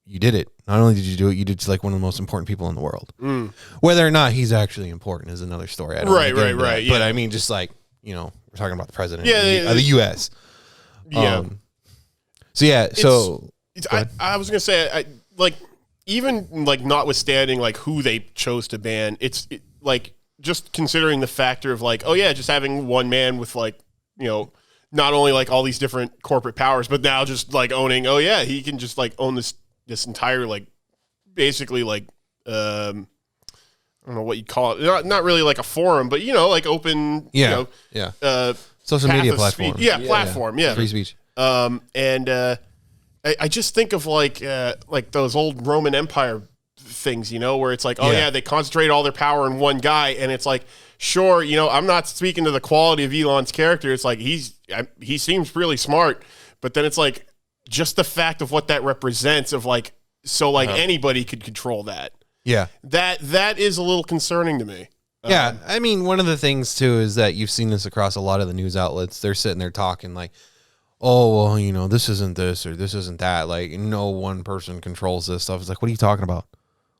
you did it. Not only did you do it, you did to like one of the most important people in the world. Whether or not he's actually important is another story. I don't Right. Yeah. But I mean, just like, we're talking about the president of the U.S. Yeah. I was gonna say, even like notwithstanding like who they chose to ban, like just considering the factor of like, oh yeah, just having one man with like, not only like all these different corporate powers, but now just like owning, oh yeah, he can just like own this entire like basically like I don't know what you'd call it, not really like a forum, but like open social media platform, platform, free speech. I just think of like those old Roman Empire things, where it's like, they concentrate all their power in one guy, and it's like, sure, I'm not speaking to the quality of Elon's character. It's like he seems really smart, but then it's like just the fact of what that represents of like, so like anybody could control that. Yeah. That is a little concerning to me. Yeah. I mean, one of the things too is that you've seen this across a lot of the news outlets. They're sitting there talking like, oh, well, this isn't this or this isn't that. Like no one person controls this stuff. It's like, what are you talking about?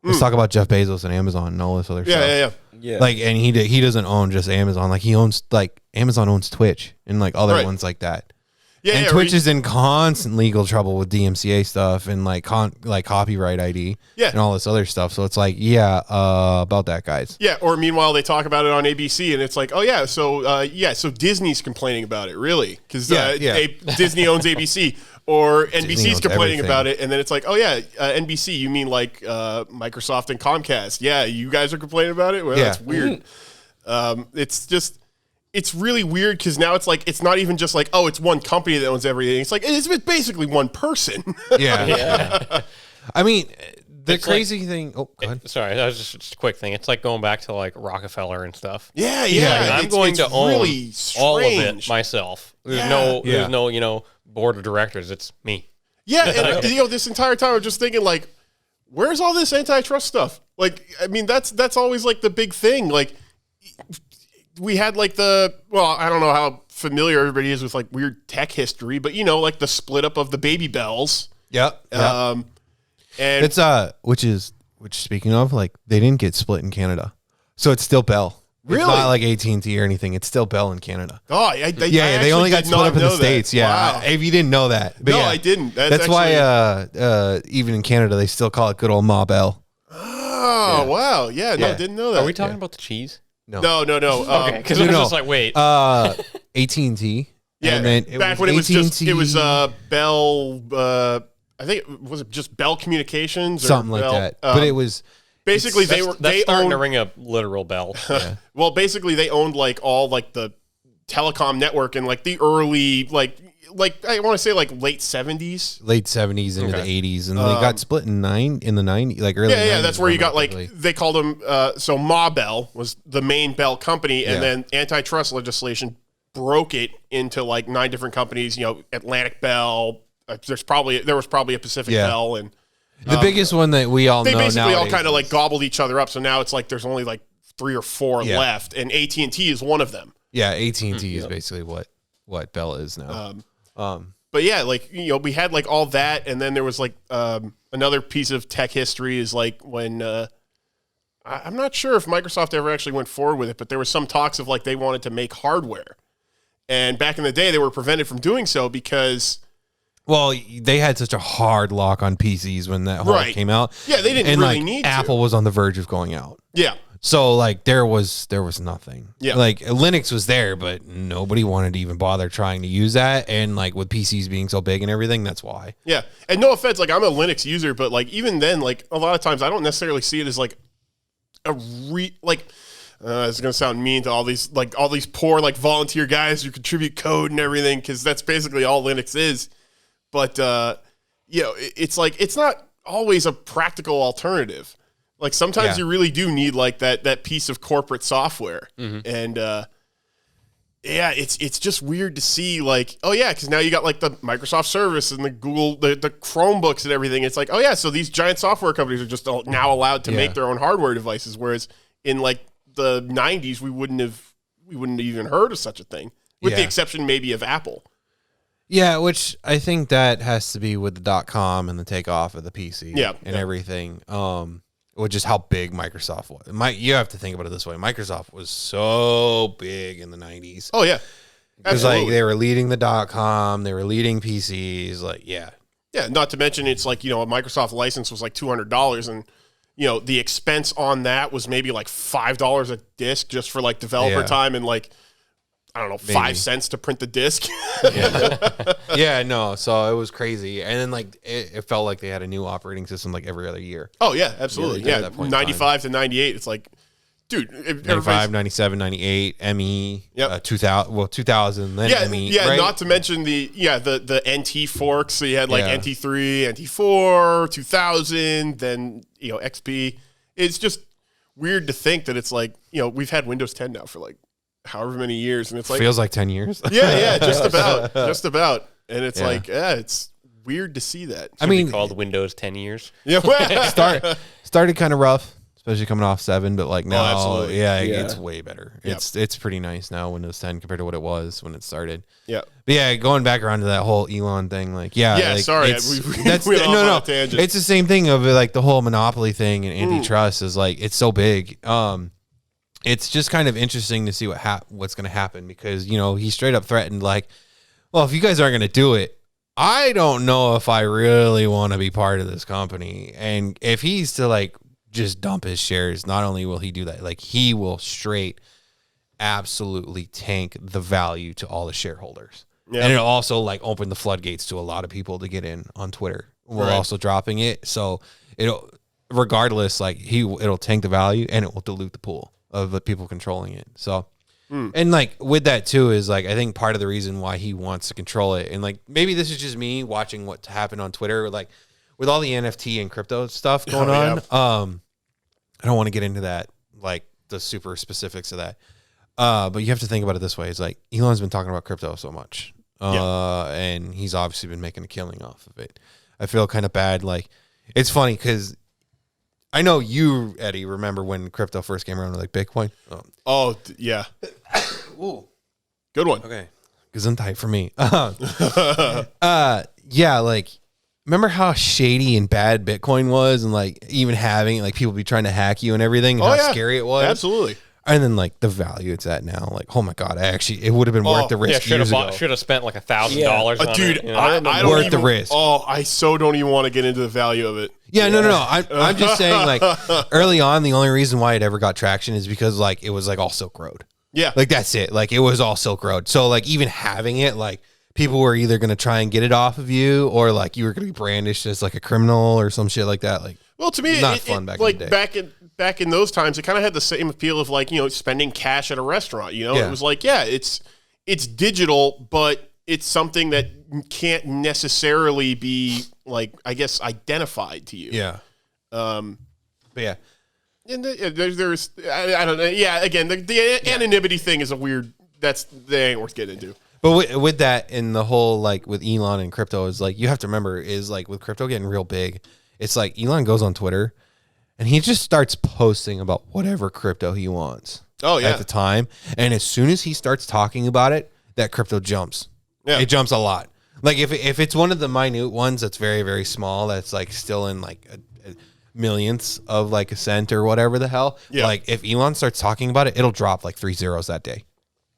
Let's talk about Jeff Bezos and Amazon and all this other stuff. Yeah. Like, and he doesn't own just Amazon. Like, he owns, like, Amazon owns Twitch and like other ones like that. Yeah, and Twitch is in constant legal trouble with DMCA stuff and like copyright ID and all this other stuff. So it's like, about that, guys. Yeah, or meanwhile they talk about it on ABC and it's like, so Disney's complaining about it, really? Because Disney owns ABC. Or NBC's complaining about it, and then it's like, NBC, you mean like Microsoft and Comcast? Yeah, you guys are complaining about it? Well, that's weird. It's really weird because now it's like, it's not even just like, it's one company that owns everything. It's like, it's basically one person. I mean, the crazy thing. Oh, go ahead. Sorry, that was just a quick thing. It's like going back to like Rockefeller and stuff. Yeah. Like, I'm going to own really all of it myself. There's no, board of directors. It's me. Yeah, and this entire time I'm just thinking like, where's all this antitrust stuff? Like, I mean, that's always like the big thing. Like, we had like I don't know how familiar everybody is with like weird tech history, but like the split up of the Baby Bells. Yep. And it's which speaking of, like, they didn't get split in Canada, so it's still Bell. Really? It's not like AT&T or anything. It's still Bell in Canada. Oh, they only got split up in the States. Yeah, wow. If you didn't know that, but I didn't. That's why even in Canada they still call it good old Ma Bell. Oh, wow. Yeah, no, didn't know that. Are we talking about the cheese? No. Okay, because I was just like, wait. AT&T. Yeah, and then back when it was Bell. I think was it just Bell Communications or something like Bell, that. But it was. Basically, that's they starting owned, to ring a literal bell. Yeah. Well, basically, they owned like all like the telecom network in like the early like I want to say like late 70s into the 80s, and they got split in the 90s, like early. Yeah, 90s, that's where you got like they called them. So Ma Bell was the main Bell company, and then antitrust legislation broke it into like 9 different companies. Atlantic Bell. There was probably a Pacific Bell and. The biggest one that we all know now. They basically all kind of like gobbled each other up. So now it's like there's only like 3 or 4 left, and AT&T is one of them. Yeah, AT&T is basically what Bell is now. But yeah, like we had like all that, and then there was like another piece of tech history is like when I'm not sure if Microsoft ever actually went forward with it, but there was some talks of like they wanted to make hardware, and back in the day they were prevented from doing so because. Well, they had such a hard lock on PCs when that whole came out. Yeah, they didn't really need to. Apple was on the verge of going out. Yeah. So like there was nothing. Yeah. Like Linux was there, but nobody wanted to even bother trying to use that. And like with PCs being so big and everything, that's why. Yeah. And no offense, like I'm a Linux user, but like even then, like a lot of times I don't necessarily see it as like it's gonna sound mean to all these poor like volunteer guys who contribute code and everything, because that's basically all Linux is. But, it's like, it's not always a practical alternative. Like sometimes you really do need like that piece of corporate software. Mm-hmm. And, it's just weird to see like, because now you got like the Microsoft service and the Google, the Chromebooks and everything. It's like, so these giant software companies are just now allowed to make their own hardware devices. Whereas in like the 90s, we wouldn't have even heard of such a thing, with the exception maybe of Apple. Yeah, which I think that has to be with the .com and the takeoff of the PC and everything, which is how big Microsoft was. You have to think about it this way. Microsoft was so big in the 90s. Oh, yeah. Because like they were leading the .com, they were leading PCs, Yeah, not to mention it's like, a Microsoft license was like $200 and, the expense on that was maybe like $5 a disc just for like developer time and like, I don't know, 5 cents to print the disc. So it was crazy. And then like it felt like they had a new operating system like every other year. Oh yeah, absolutely. 95 to 98. It's like, dude, 95, 97, 98, ME, 2000, then ME. Yeah, right? Not to mention the NT forks. So you had like NT3, NT4, 2000, then, XP. It's just weird to think that it's like, we've had Windows 10 now for like however many years, and it's like feels like 10 years. just about. And it's like, it's weird to see that. I mean, called Windows 10 years. Yeah, started kind of rough, especially coming off 7. But like now, absolutely. yeah, Yeah. it's way better. Yep. It's pretty nice now, Windows 10 compared to what it was when it started. Yeah. But yeah, going back around to that whole Elon thing, like Yeah, like, sorry, that's we went off on no. a tangent. It's the same thing of like the whole monopoly thing and antitrust is like it's so big. It's just kind of interesting to see what's going to happen because he straight up threatened like, well, if you guys aren't going to do it, I don't know if I really want to be part of this company. And if he's to like just dump his shares, not only will he do that, like he will straight absolutely tank the value to all the shareholders. Yeah. And it'll also like open the floodgates to a lot of people to get in on Twitter while Right. also dropping it. So it'll, regardless, like it'll tank the value and it will dilute the pool of the people controlling it. So, and like with that too is like, I think part of the reason why he wants to control it. And like, maybe this is just me watching what happened on Twitter, like with all the NFT and crypto stuff going on. I don't want to get into that, like the super specifics of that. But you have to think about it this way. It's like Elon's been talking about crypto so much. And he's obviously been making a killing off of it. I feel kind of bad. Like it's funny because I know you, Eddie, remember when crypto first came around with like Bitcoin? Yeah. Ooh. Good one. Okay. Gesundheit for me. Yeah, like remember how shady and bad Bitcoin was and like even having like people be trying to hack you and everything and how scary it was? Absolutely. And then like the value it's at now, like, oh my God, it would have been worth the risk. Yeah, years ago. should have spent like $1,000 on Dude, it. You know? I don't Worth even, the risk. Oh, I so don't even want to get into the value of it. Yeah, no. I'm just saying, like, early on, the only reason why it ever got traction is because, like, it was, like, all Silk Road. Yeah. Like, that's it. Like, it was all Silk Road. So, like, even having it, like, people were either going to try and get it off of you or, like, you were going to be brandished as, like, a criminal or some shit like that. Like, well, to me, not fun back in the day. Back in those times, it kind of had the same appeal of, like, spending cash at a restaurant. Yeah. It was like, it's digital, but it's something that can't necessarily be, like, I guess, identified to you. yeah. But yeah. And there's I don't know. Yeah, again, the anonymity thing is a weird. They ain't worth getting into. But with that and the whole, like, with Elon and crypto is, like, you have to remember is, like, with crypto getting real big, it's like Elon goes on Twitter and he just starts posting about whatever crypto he wants. Oh, yeah. At the time. And as soon as he starts talking about it, that crypto jumps. Yeah. It jumps a lot. Like if it's one of the minute ones that's very, very small, that's like still in like a millionths of like a cent or whatever the hell. Yeah. Like if Elon starts talking about it, it'll drop like 3 zeros that day.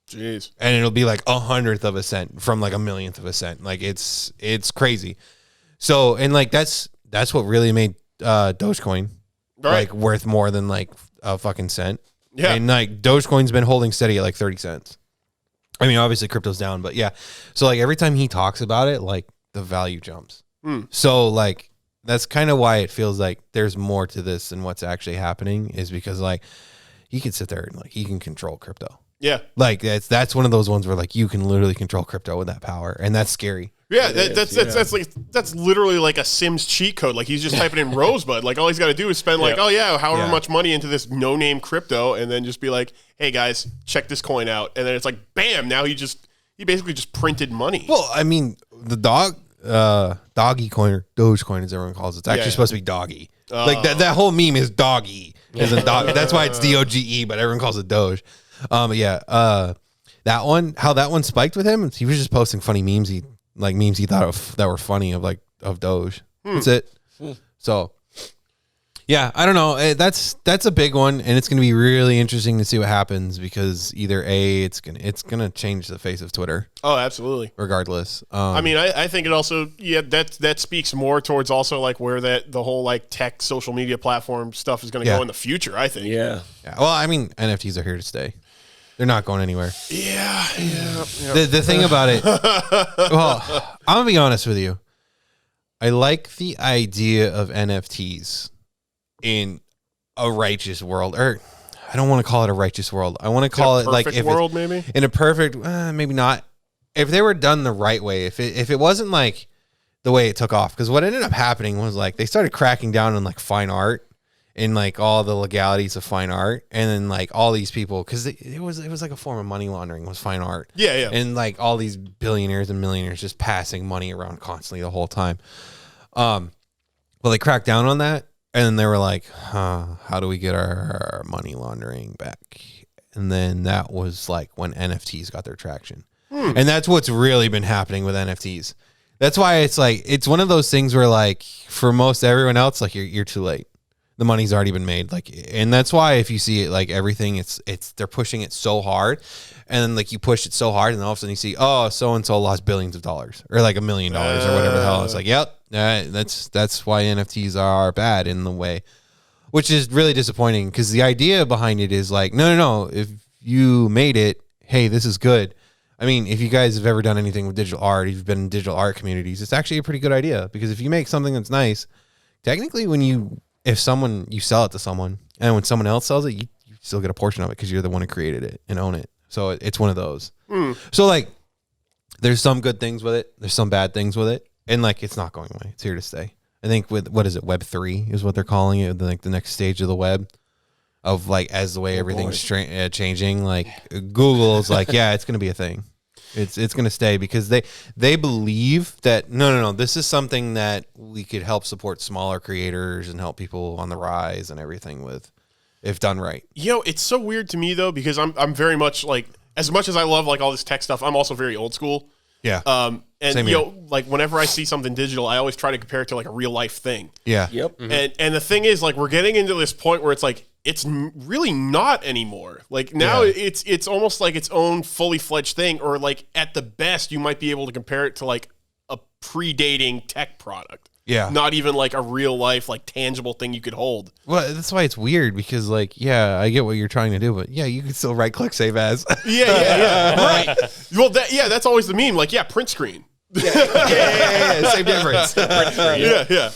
Jeez. And it'll be like 100th of a cent from like a millionth of a cent. Like it's crazy. So, and like that's what really made Dogecoin Right. like worth more than like a fucking cent. Yeah. And like Dogecoin's been holding steady at like 30 cents. I mean, obviously crypto's down, but yeah. So like every time he talks about it, like the value jumps. So like that's kind of why it feels like there's more to this than what's actually happening is because like he can sit there and like he can control crypto. Yeah. Like that's one of those ones where like you can literally control crypto with that power, and that's scary. Yeah, that's literally like a Sims cheat code. Like he's just typing in Rosebud. Like all he's got to do is spend like however much money into this no name crypto, and then just be like, hey guys, check this coin out, and then it's like, bam! Now he basically just printed money. Well, I mean, the doggy coin or Dogecoin as everyone calls it, it's actually supposed to be doggy. Like that whole meme is doggy. Is a dog. That's why it's DOGE, but everyone calls it Doge. That one, how that one spiked with him, he was just posting funny memes. Memes he thought of that were funny of Doge. That's it. So, yeah, I don't know. That's a big one, and it's going to be really interesting to see what happens because either it's gonna change the face of Twitter. Oh, absolutely. Regardless, I mean, I think it also that speaks more towards also like where the whole like tech social media platform stuff is going to go in the future. I think. Yeah. Well, I mean, NFTs are here to stay. They're not going anywhere. Yeah. The thing about it, well, I'm gonna be honest with you. I like the idea of NFTs in a righteous world, or I don't want to call it a righteous world. I want to call it like if world, maybe in a perfect, maybe not. If they were done the right way, if it wasn't like the way it took off, because what ended up happening was like they started cracking down on like fine art. In like all the legalities of fine art, and then like all these people, because it was like a form of money laundering was fine art. Yeah. And like all these billionaires and millionaires just passing money around constantly the whole time. Well, they cracked down on that, And then they were like, how do we get our money laundering back? And then that was like when NFTs got their traction. And that's what's really been happening with NFTs. That's why it's like, it's one of those things where like for most everyone else, like you're too late. The money's already been made. Like, and that's why if you see it, like everything, it's they're pushing it so hard, and then like you push it so hard, and then all of a sudden you see, oh, so and so lost billions of dollars, or like $1 million, or whatever the hell. It's like, yep, that's why NFTs are bad in the way, which is really disappointing because the idea behind it is like, no, if you made it, hey, this is good. I mean, if you guys have ever done anything with digital art, if you've been in digital art communities, it's actually a pretty good idea because if you make something that's nice, technically if you sell it to someone and when someone else sells it, you still get a portion of it because you're the one who created it and own it. So it's one of those. So like there's some good things with it. There's some bad things with it. And like, it's not going away. It's here to stay. I think with, what is it? Web 3 is what they're calling it. Like the next stage of the web of like, as the way everything's changing, like Google is like, yeah, it's going to be a thing. It's going to stay because they believe that no, this is something that we could help support smaller creators and help people on the rise and everything with, if done right. You know, it's so weird to me though because I'm very much like, as much as I love like all this tech stuff, I'm also very old school. Yeah. And Same you here. know, like whenever I see something digital, I always try to compare it to like a real life thing. Yeah. Yep. And the thing is, like, we're getting into this point where it's like it's really not anymore. Like now, it's almost like its own fully fledged thing, or like at the best, you might be able to compare it to like a predating tech product. Yeah. Not even like a real life, like tangible thing you could hold. Well, that's why it's weird because like, yeah, I get what you're trying to do, but yeah, you can still right click save as. Yeah. Right. Well, that's always the meme. Like, print screen. Yeah. Same difference. Yeah.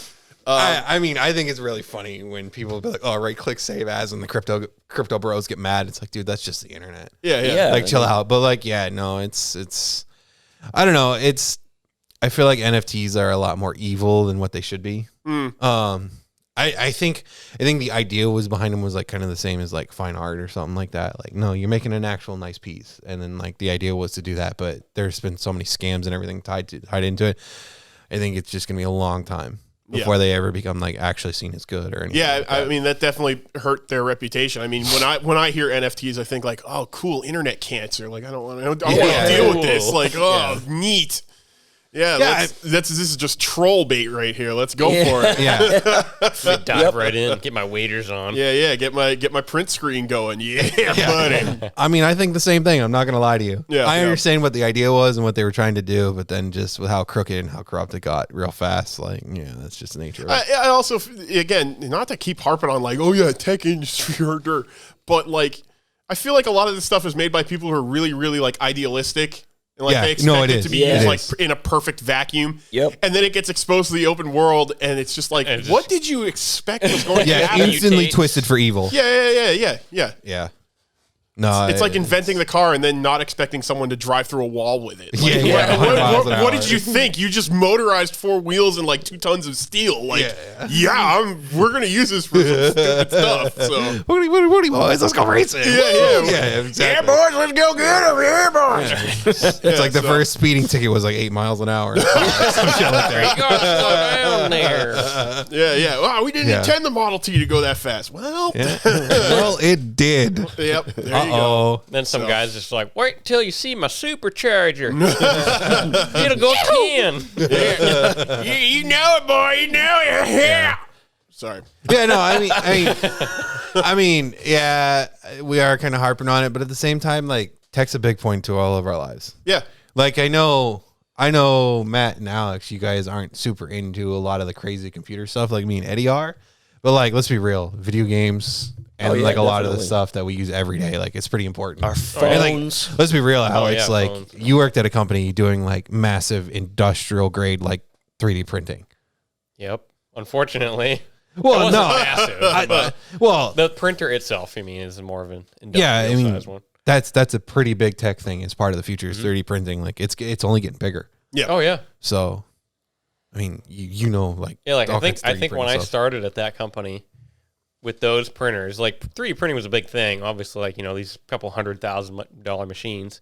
I mean, I think it's really funny when people be like, "Oh, right click save as," and the crypto bros get mad. It's like, dude, that's just the internet. Yeah. Like, chill out. But like, yeah, no, it's. I don't know. I feel like NFTs are a lot more evil than what they should be. I think the idea was behind them was like kind of the same as like fine art or something like that. Like, no, you're making an actual nice piece, and then like the idea was to do that, but there's been so many scams and everything tied into it. I think it's just gonna be a long time before they ever become like actually seen as good or anything. Yeah, like that. I mean that definitely hurt their reputation. I mean, when I hear NFTs, I think like, oh, cool, internet cancer. Like, I don't want to deal with this. Like, oh, neat. Yeah, this is just troll bait right here. Let's go for it. Yeah, Dive right in, get my waders on. Yeah. Get my print screen going. Yeah, buddy. I mean, I think the same thing. I'm not gonna lie to you. Yeah, I understand what the idea was and what they were trying to do, but then just with how crooked and how corrupt it got real fast, like, yeah, that's just the nature of it. I also, again, not to keep harping on like, oh yeah, tech industry but like, I feel like a lot of this stuff is made by people who are really, really like idealistic. And like they expect it to be used like in a perfect vacuum. Yep. And then it gets exposed to the open world, and it's just like, what did you expect was going to happen? Instantly twisted for evil. Yeah. No, it's like inventing the car and then not expecting someone to drive through a wall with it. Like, 100 miles an hour. what did you think? You just motorized 4 wheels and like 2 tons of steel. Like, we're gonna use this for some stupid stuff. So, what do you boys? Let's go racing. Yeah, exactly. Yeah, boys, let's go get them here, boys. It's like the first speeding ticket was like 8 miles an hour. You gotta slow down there. Yeah. Wow, we didn't intend the Model T to go that fast. Well, Well, it did. Yep. There you go. Then some guys just like, wait till you see my supercharger. It'll go 10. You know it, boy. You know it. Yeah. Sorry. Yeah, no, I mean, yeah, we are kind of harping on it, but at the same time, like, tech's a big point to all of our lives. Yeah. Like, I know Matt and Alex, you guys aren't super into a lot of the crazy computer stuff like me and Eddie are, but like, let's be real, video games and like a lot of the stuff that we use every day, like it's pretty important. Our phones. Like, let's be real, Alex. Like, phones. you worked at a company doing like massive industrial grade like 3D printing. Yep. Unfortunately. Well, It no, wasn't massive, but the printer itself, I mean, is more of an industrial size one. that's a pretty big tech thing. As part of the future is 3D printing. Like it's only getting bigger. Yeah. Oh yeah. So, I mean, you know, like Yeah, like all I think kinds of 3D when I printing stuff. started at that company with those printers, like 3D printing was a big thing. Obviously, like, you know, these couple $100,000 machines,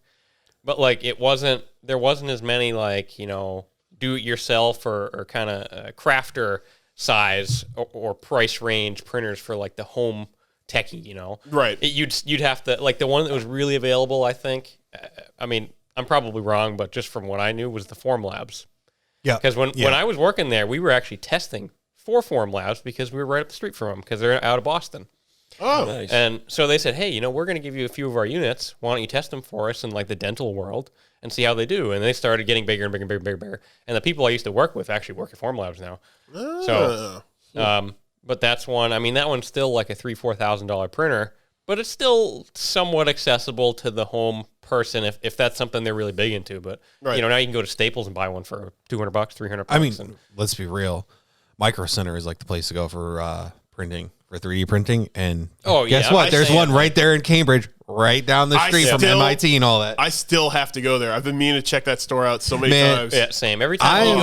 but like there wasn't as many like, you know, do it yourself or kind of crafter size or price range printers for like the home techie, you know? Right. You'd have to, like the one that was really available, I think, I mean, I'm probably wrong, but just from what I knew was the Formlabs. Yeah. Because when I was working there, we were actually testing for Formlabs because we were right up the street from them because they're out of Boston. Oh. Nice. And so they said, hey, you know, we're going to give you a few of our units. Why don't you test them for us in like the dental world and see how they do? And they started getting bigger and bigger and bigger and bigger and bigger. And the people I used to work with actually work at Formlabs now. So, but that's one. I mean, that one's still like a $3,000-$4,000 printer, but it's still somewhat accessible to the home person if that's something they're really big into. But you know, now you can go to Staples and buy one for $200, $300. I mean, let's be real. Micro Center is like the place to go for printing, for 3D printing. And guess what? There's one right there in Cambridge, right down the street from MIT and all that. I still have to go there. I've been meaning to check that store out so many times. Yeah, same. Every time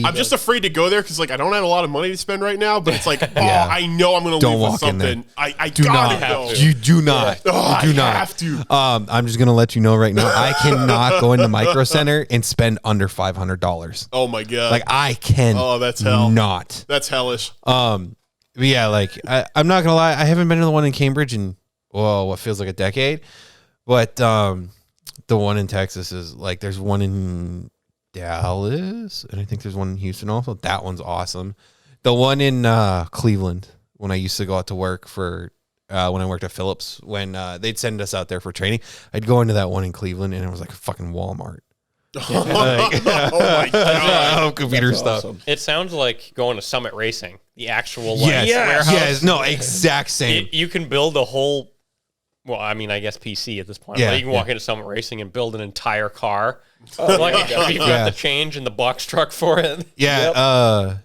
I'm just afraid to go there because like I don't have a lot of money to spend right now. But it's like, I know I'm going to leave with something. I do gotta not go. You do not. Oh, you do I not. have to. I'm just gonna let you know right now. I cannot go into Micro Center and spend under $500. Oh my god! Like I can. Oh, that's hell. Not. That's hellish. But yeah, like I'm not gonna lie. I haven't been to the one in Cambridge in what feels like a decade. But the one in Texas is like there's one in Dallas, and I think there's one in Houston also. That one's awesome. The one in Cleveland, when I used to go out to work for when I worked at Phillips, when they'd send us out there for training, I'd go into that one in Cleveland, and it was like a fucking Walmart. Oh my god! Computer That's stuff. awesome. It sounds like going to Summit Racing, the actual Yes, no, exact same. You can build a whole. Well, I mean, I guess PC at this point. Yeah, but you can walk into Summit Racing and build an entire car. Like you've got the change and the box truck for it. Yeah,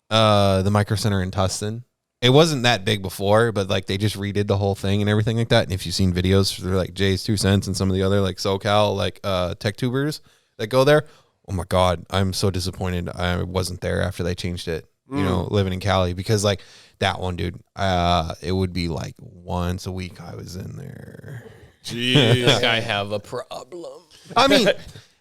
the Micro Center in Tustin. It wasn't that big before, but like they just redid the whole thing and everything like that. And if you've seen videos, they're like Jay's 2 Cents and some of the other like SoCal like tech tubers that go there. Oh my god, I'm so disappointed I wasn't there after they changed it. You know, living in Cali, because like that one, dude, it would be like once a week I was in there. Jeez. I have a problem. I mean,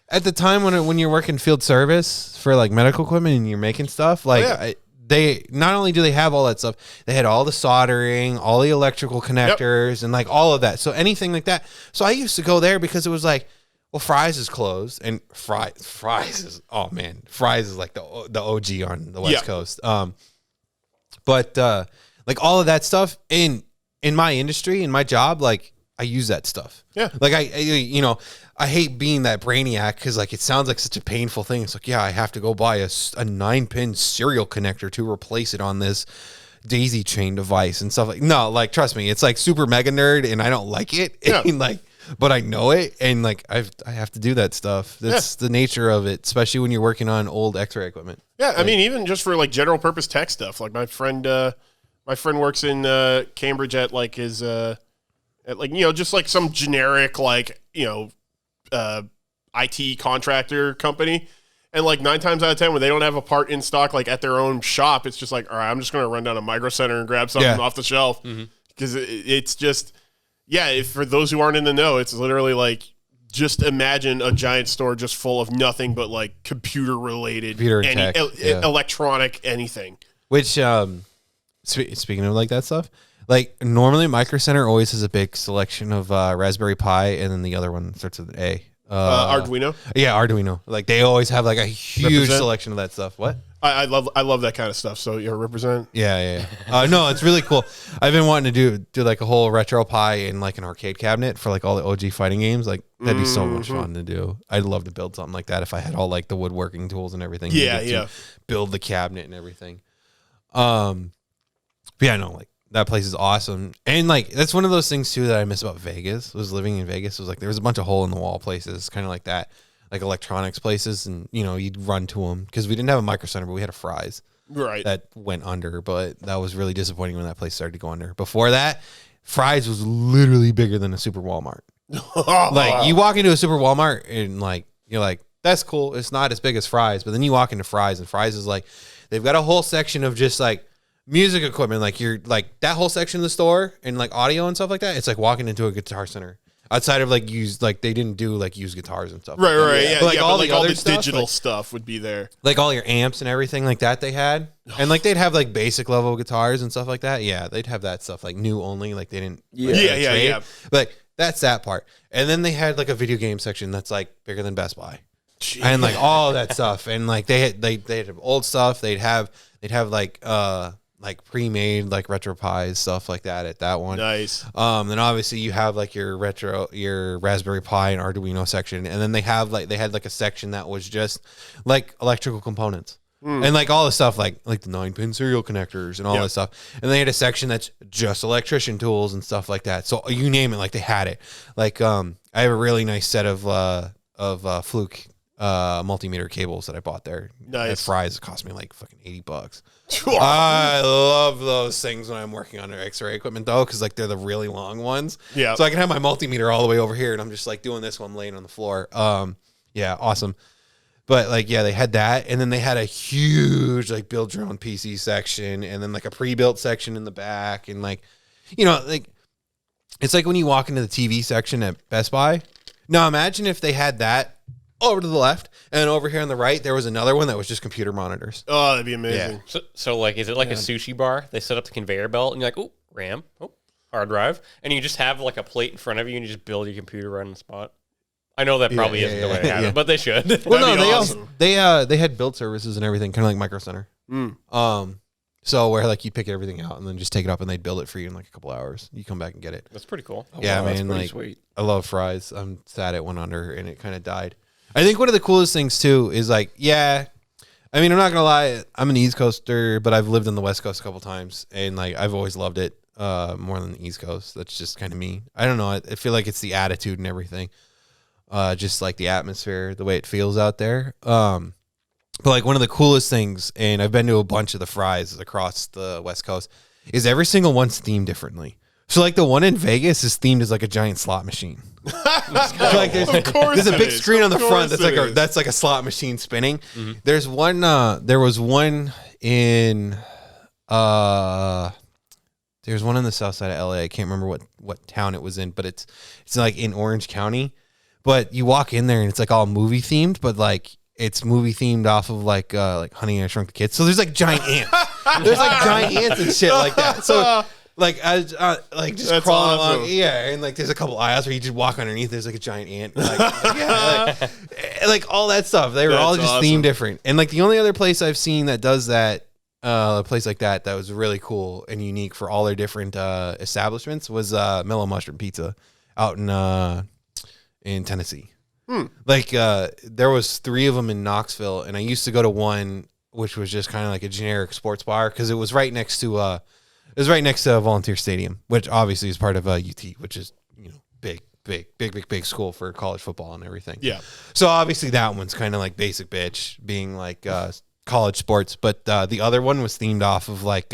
at the time when you're working field service for like medical equipment and you're making stuff, like they not only do they have all that stuff, they had all the soldering, all the electrical connectors, and like all of that. So anything like that. So I used to go there because it was like, well, Fry's is closed, and Fry's is Fry's is like the OG on the West Coast. But like all of that stuff in my industry, in my job, like I use that stuff. Yeah. Like I hate being that brainiac because like it sounds like such a painful thing. It's like, I have to go buy a 9-pin serial connector to replace it on this daisy chain device and stuff like. No, like trust me, it's like super mega nerd, and I don't like it. Yeah. And like, but I know it, and like I have to do that stuff. That's the nature of it, especially when you're working on old X-ray equipment. Yeah, I mean, even just for like general purpose tech stuff. Like my friend works in Cambridge at like his at like just like some generic like IT contractor company, and like 9 times out of 10 when they don't have a part in stock like at their own shop, it's just like, all right, I'm just gonna run down to Micro Center and grab something off the shelf because it's just. Yeah, if for those who aren't in the know, it's literally like just imagine a giant store just full of nothing but like computer related, electronic, anything. Which speaking of like that stuff, like normally Micro Center always has a big selection of Raspberry Pi, and then the other one starts with an A. Arduino. Yeah, Arduino. Like they always have like a huge selection of that stuff. What? I love that kind of stuff. So you represent? Yeah. No, it's really cool. I've been wanting to do like a whole retro Pi in like an arcade cabinet for like all the OG fighting games. Like that'd be so much fun to do. I'd love to build something like that if I had all like the woodworking tools and everything. Yeah. Build the cabinet and everything. But yeah, no, like that place is awesome. And like that's one of those things too that I miss about Vegas. Was living in Vegas was like there was a bunch of hole in the wall places, kind of like that. Like electronics places, and you'd run to them because we didn't have a Micro Center, but we had a Fry's that went under. But that was really disappointing when that place started to go under. Before that, Fry's was literally bigger than a Super Walmart. Like you walk into a Super Walmart and like you're like, that's cool. It's not as big as Fry's, but then you walk into Fry's, and Fry's is like they've got a whole section of just like music equipment. Like you're like that whole section of the store and like audio and stuff like that. It's like walking into a Guitar Center. outside of like used, like they didn't do like used guitars and stuff. Right, like that. right, yeah. But, like yeah, all but, the all other the stuff, digital like, stuff would be there. like all your amps and everything like that they had, and like they'd have like basic level guitars and stuff like that. Yeah, they'd have that stuff like new only, like they didn't. Yeah. Yeah. But that's that part, and then they had like a video game section that's like bigger than Best Buy, Jeez. and like all that stuff, and like they'd have old stuff. They'd have like pre-made like retro pies, stuff like that at that one. Nice. Then obviously you have like your Raspberry Pi and Arduino section, and then they had like a section that was just like electrical components and like all the stuff like the 9-pin serial connectors and all this stuff. And they had a section that's just electrician tools and stuff like that. So you name it, like they had it. Like I have a really nice set of Fluke multimeter cables that I bought there. Nice. At Fry's, it cost me like fucking $80. I love those things when I'm working on their X-ray equipment though, because like they're the really long ones. Yeah. So I can have my multimeter all the way over here, and I'm just like doing this while I'm laying on the floor. Yeah, awesome. But like, yeah, they had that, and then they had a huge like build your own PC section, and then like a pre-built section in the back, and like, you know, like it's like when you walk into the TV section at Best Buy. Now imagine if they had that over to the left, and over here on the right, there was another one that was just computer monitors. Oh, that'd be amazing. So like, is it like a sushi bar? They set up the conveyor belt, and you're like, oh, RAM, oh, hard drive, and you just have like a plate in front of you, and you just build your computer right on the spot. I know that probably isn't the way to have it, but they should. Well, no, That'd be they awesome. they had build services and everything, kind of like Micro Center. So where like you pick everything out and then just take it up, and they'd build it for you in like a couple hours. You come back and get it. That's pretty cool. Yeah, wow, that's man, pretty like sweet. I love Fry's. I'm sad it went under and it kind of died. I think one of the coolest things too is like, yeah, I mean, I'm not gonna lie, I'm an East Coaster, but I've lived on the West Coast a couple times, and like I've always loved it more than the East Coast. That's just kind of me. I don't know. I feel like it's the attitude and everything, just like the atmosphere, the way it feels out there. But like one of the coolest things, and I've been to a bunch of the Fry's across the West Coast, is every single one's themed differently. So like the one in Vegas is themed as like a giant slot machine. Like Of course there's a it big is. screen on the Of front course that's like a slot machine spinning. There's one there was one in there's one on the south side of LA. I can't remember what town it was in, but it's like in Orange County. But you walk in there and it's like all movie themed, but like it's movie themed off of like Honey, I Shrunk the Kids. So there's like giant ants. There's like giant ants and shit like that. So like as like just That's crawling awesome. along, yeah, and like there's a couple aisles where you just walk underneath. There's like a giant ant, like all that stuff. They were all That's just awesome. themed different. And like the only other place I've seen that does that, a place like that was really cool and unique for all their different establishments was Mellow Mushroom Pizza out in Tennessee. Like there was 3 of them in Knoxville, and I used to go to one which was just kind of like a generic sports bar because it was right next to Volunteer Stadium, which obviously is part of UT, which is, you know, big school for college football and everything. Yeah. So obviously that one's kind of like basic bitch, being like college sports, but the other one was themed off of like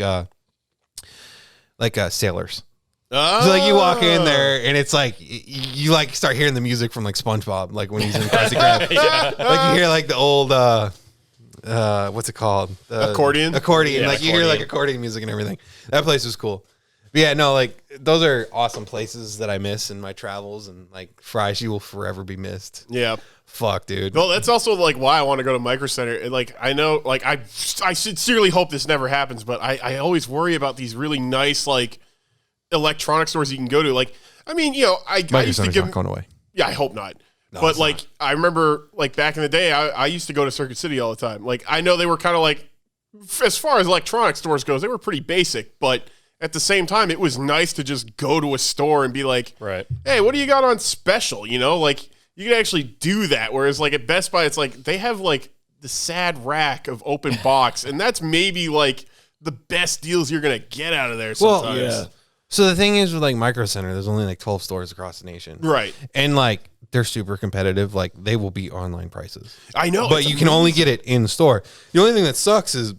sailors. Oh. So like you walk in there and it's like you like start hearing the music from like SpongeBob, like when he's in Krusty Krab. Like you hear like the old what's it called? Accordion? Yeah, like you hear like accordion. accordion music and everything. That place was cool. But yeah, no, like those are awesome places that I miss in my travels, and like Fry's, you will forever be missed. Yeah. Fuck, dude. Well, that's also like why I want to go to Micro Center. And, like I know, like I sincerely hope this never happens, but I always worry about these really nice like electronic stores you can go to. Like, I mean, you know, I used to Center's give not going away. Yeah, I hope not. No, but it's like, not. I remember like back in the day, I used to go to Circuit City all the time. Like, I know they were kind of like, as far as electronic stores goes, they were pretty basic, but at the same time, it was nice to just go to a store and be like, Right. hey, what do you got on special? You know, like you can actually do that. Whereas like at Best Buy, it's like they have like the sad rack of open box, and that's maybe like the best deals you're gonna get out of there sometimes. yeah. So the thing is with like Micro Center, there's only like 12 stores across the nation. Right. And like they're super competitive. Like they will beat online prices. I know. But it's you can only get it in store. The only thing that sucks is,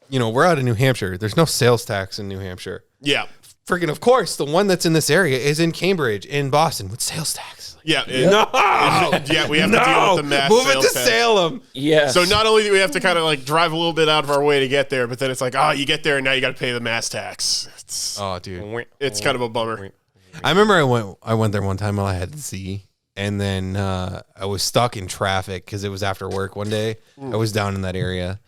you know, we're out of New Hampshire. There's no sales tax in New Hampshire. Yeah. Freaking, of course, the one that's in this area is in Cambridge, in Boston, with sales tax. Yeah. No. Yeah, we have to deal with the mass Move it sales to tax. Salem. Yeah. So not only do we have to kind of like drive a little bit out of our way to get there, but then it's like, oh, you get there and now you got to pay the mass tax. It's Oh, dude. kind of a bummer. I remember I went there one time while I had Z, and then I was stuck in traffic because it was after work one day. I was down in that area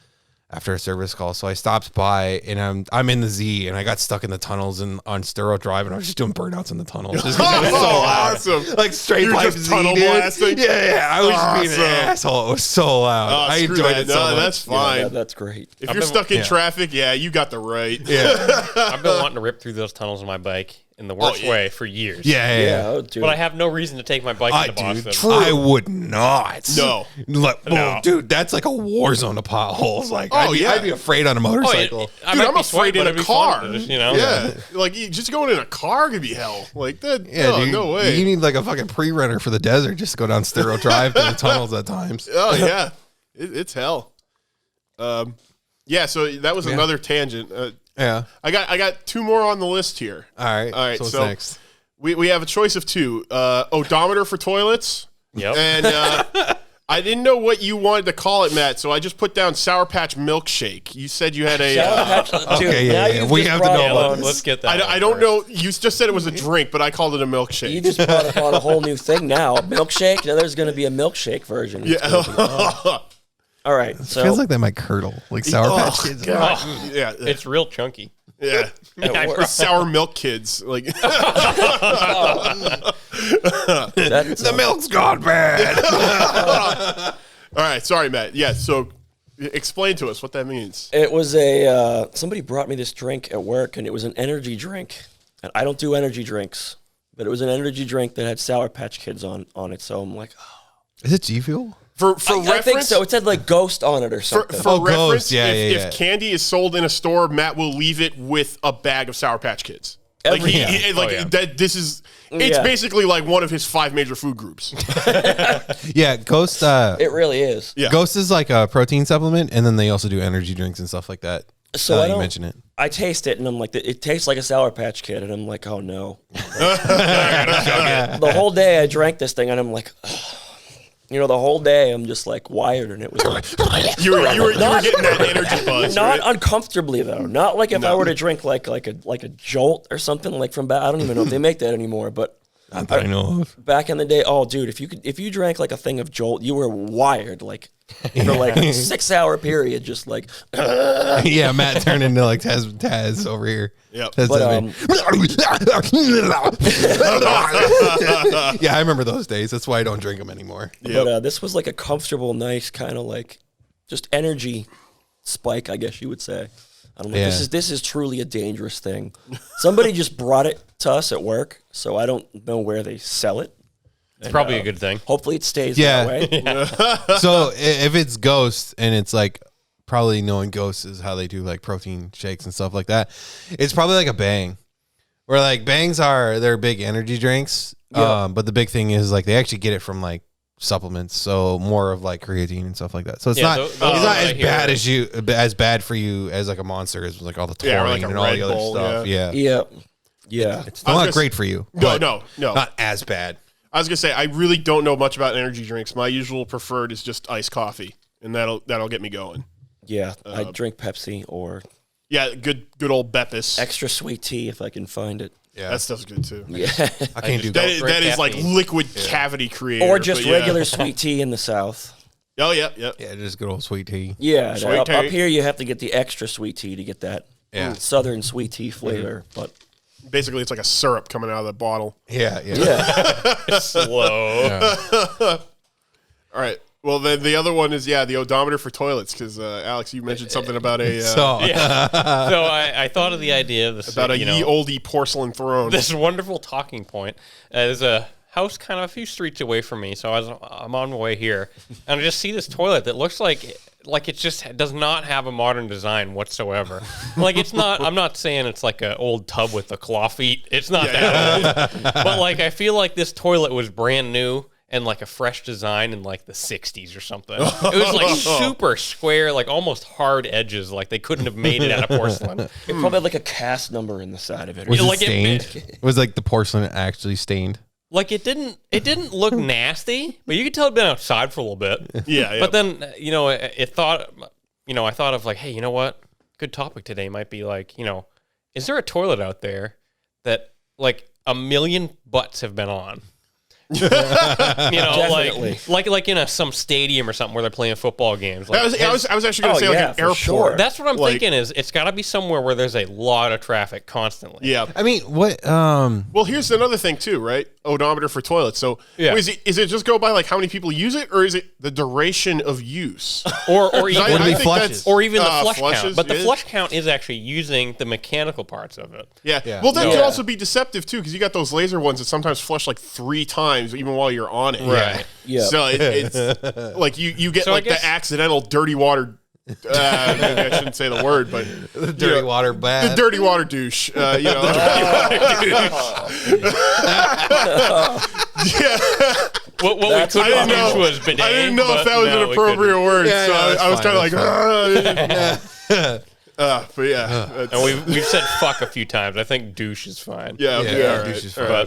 after a service call, so I stopped by, and I'm in the Z, and I got stuck in the tunnels and on Sturrow Drive, and I was just doing burnouts in the tunnels. Just 'cause it was so loud. Awesome. Like straight You were pipe just Z, tunnel dude. blasting? Yeah, I was just being Awesome. an asshole. It was so loud. Oh, I screw enjoyed that. it so No, much. that's fine. Yeah, that's great. If you're stuck in yeah. traffic, yeah, you got the right. Yeah, I've been wanting to rip through those tunnels on my bike in the worst yeah. way for years. yeah. Oh, dude. But I have no reason to take my bike into Boston. I would not. No. Like, No. dude, that's like a war zone of potholes. Like, Oh, yeah. I'd be afraid on a Oh, motorcycle. I Dude, might I'm be afraid sweating, in but a it'd be car. fun, you know? Yeah. Like, just going in a car could be hell. Like, that. Yeah, Oh, dude, no way. You need like a fucking pre-runner for the desert just to go down Sturrow Drive to the tunnels at times. Oh, yeah. It's hell. Yeah, so that was another tangent. Yeah. I got two more on the list here. All right. All right, So what's so- next? We have a choice of two. Odometer for toilets. Yep. And I didn't know what you wanted to call it, Matt, so I just put down Sour Patch Milkshake. You said you had a... Sour Patch- dude, Okay, now yeah. you've We just have to brought know up about on- this. Let's get that. I don't know. You just said it was a drink, but I called it a milkshake. You just brought up on a whole new thing now. Milkshake. Now there's going to be a milkshake version. Yeah. All right. So Feels like they might curdle, like Sour Oh, Patch Kids. God. Yeah. It's real chunky. Yeah. Sour milk kids. Like that's The milk's gone bad. all right, sorry, Matt. Yeah, so explain to us what that means. it was a somebody brought me this drink at work, and it was an energy drink. And I don't do energy drinks, but it was an energy drink that had Sour Patch Kids on it. So I'm like, oh. Is it G Fuel? For I reference, think so. It said like Ghost on it or for something. Oh, reference, Ghost. Yeah, if yeah. candy is sold in a store, Matt will leave it with a bag of Sour Patch Kids. Like Every- that. This is. It's Yeah. basically like one of his 5 major food groups. Yeah, Ghost. It really is. Yeah. Ghost is like a protein supplement, and then they also do energy drinks and stuff like that. So I you don't- mentioned it. I taste it, and I'm like, it tastes like a Sour Patch Kid, and I'm like, oh no. Yeah. The whole day I drank this thing, and I'm like, ugh. You know, the whole day I'm just like wired, and it was like, You were getting that energy buzz. not right? uncomfortably though. Not like if I No. were to drink like a Jolt or something like from back. I don't even know if they make that anymore, but Not that I know of. back in the day, oh dude, if you drank like a thing of Jolt, you were wired like for like a 6-hour period, just like. Yeah, Matt turned into like Taz over here. Yep. Taz But, yeah, I remember those days. That's why I don't drink them anymore. But this was like a comfortable, nice kind of like just energy spike, I guess you would say. I don't know. Yeah. This is truly a dangerous thing. Somebody just brought it to us at work, so I don't know where they sell it. It's probably a good thing. Hopefully, it stays Yeah. that way. So if it's Ghost and it's like probably knowing Ghost is how they do like protein shakes and stuff like that, it's probably like a Bang. Where like Bangs they're big energy drinks. Yeah. But the big thing is like they actually get it from like supplements, so more of like creatine and stuff like that. So it's Yeah, not those it's ones not I as hear- bad for you as like a Monster is, like all the Yeah, or taurine like a and all Red the other Bull, stuff. Yeah. Yeah. It's I was not gonna great for you. No, but no. not as bad. I was gonna say I really don't know much about energy drinks. My usual preferred is just iced coffee, and that'll get me going. Yeah. I drink Pepsi or Yeah, good old Beppis. extra sweet tea if I can find it. Yeah, That stuff's good too. Yeah. I can't do That that. is, Great that is like caffeine. liquid cavity creator. Or just but yeah. regular sweet tea in the South. Oh yeah, yeah. Yeah, just good old sweet tea. Yeah. Sweet Up tea. here, you have to get the extra sweet tea to get that Yeah. Southern sweet tea flavor. But Basically, it's like a syrup coming out of the bottle. Yeah, yeah. Slow. All right. Well, then the other one is the odometer for toilets because Alex, you mentioned something about a So So I thought of the idea of this, about a you ye know, olde porcelain throne. this wonderful talking point. There's a house kind of a few streets away from me, so I'm on my way here, and I just see this toilet that looks like it just does not have a modern design whatsoever. Like it's not. I'm not saying it's like an old tub with the claw feet. It's not that old. But like I feel like this toilet was brand new and like a fresh design in like the 60s or something. It was like super square, like almost hard edges. Like they couldn't have made it out of porcelain. It probably had like a cast number in the side of it. was it like it- stained? Was like the porcelain actually stained? Like it didn't look nasty, but you could tell it'd been outside for a little bit. yeah. But then, I thought of like, hey, you know what? Good topic today might be like, is there a toilet out there that like a million butts have been on. Like in some stadium or something where they're playing football games. Like, I was actually going to say like an airport. Sure. That's what I'm thinking is it's got to be somewhere where there's a lot of traffic constantly. Yeah. I mean, what? Well, here's another thing too, right? Odometer for toilets. So is it just go by like how many people use it, or is it the duration of use? Or even I think flushes. or even the flush flushes count. But the is? flush count is actually using the mechanical parts of it. Yeah. Yeah. Well, that Yeah. can also be deceptive too, because you got those laser ones that sometimes flush like 3 times even while you're on it. Right. Yeah. So it's like you get So I like guess- the accidental dirty water. Maybe I shouldn't say the word, but The dirty water bath. the dirty water douche. Yeah. What we I couldn't didn't use know. was bidet. I didn't know but if that was now an we appropriate word, Yeah, so no, it's I was fine, kind of like, but yeah, couldn't. And we've said fuck a few times. I think douche is fine. yeah, Yeah, yeah, douche right. is fine.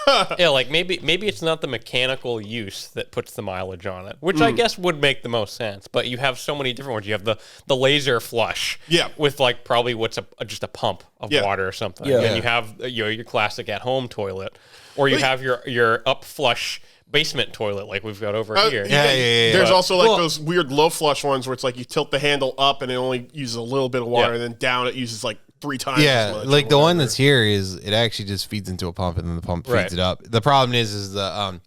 But yeah, like maybe it's not the mechanical use that puts the mileage on it, which I guess would make the most sense. But you have so many different ones. You have the laser flush, Yeah. with like probably what's just a pump of Yeah. water or something. Yeah. And you have your classic at home toilet, or you have your up flush basement toilet like we've got over here. Yeah. There's But- also like well- those weird low flush ones where it's like you tilt the handle up and it only uses a little bit of water, Yeah. and then down it uses like 3 times. as Yeah, much like or the one whatever. that's here is it actually just feeds into a pump and then the pump feeds Right. it up. The problem is the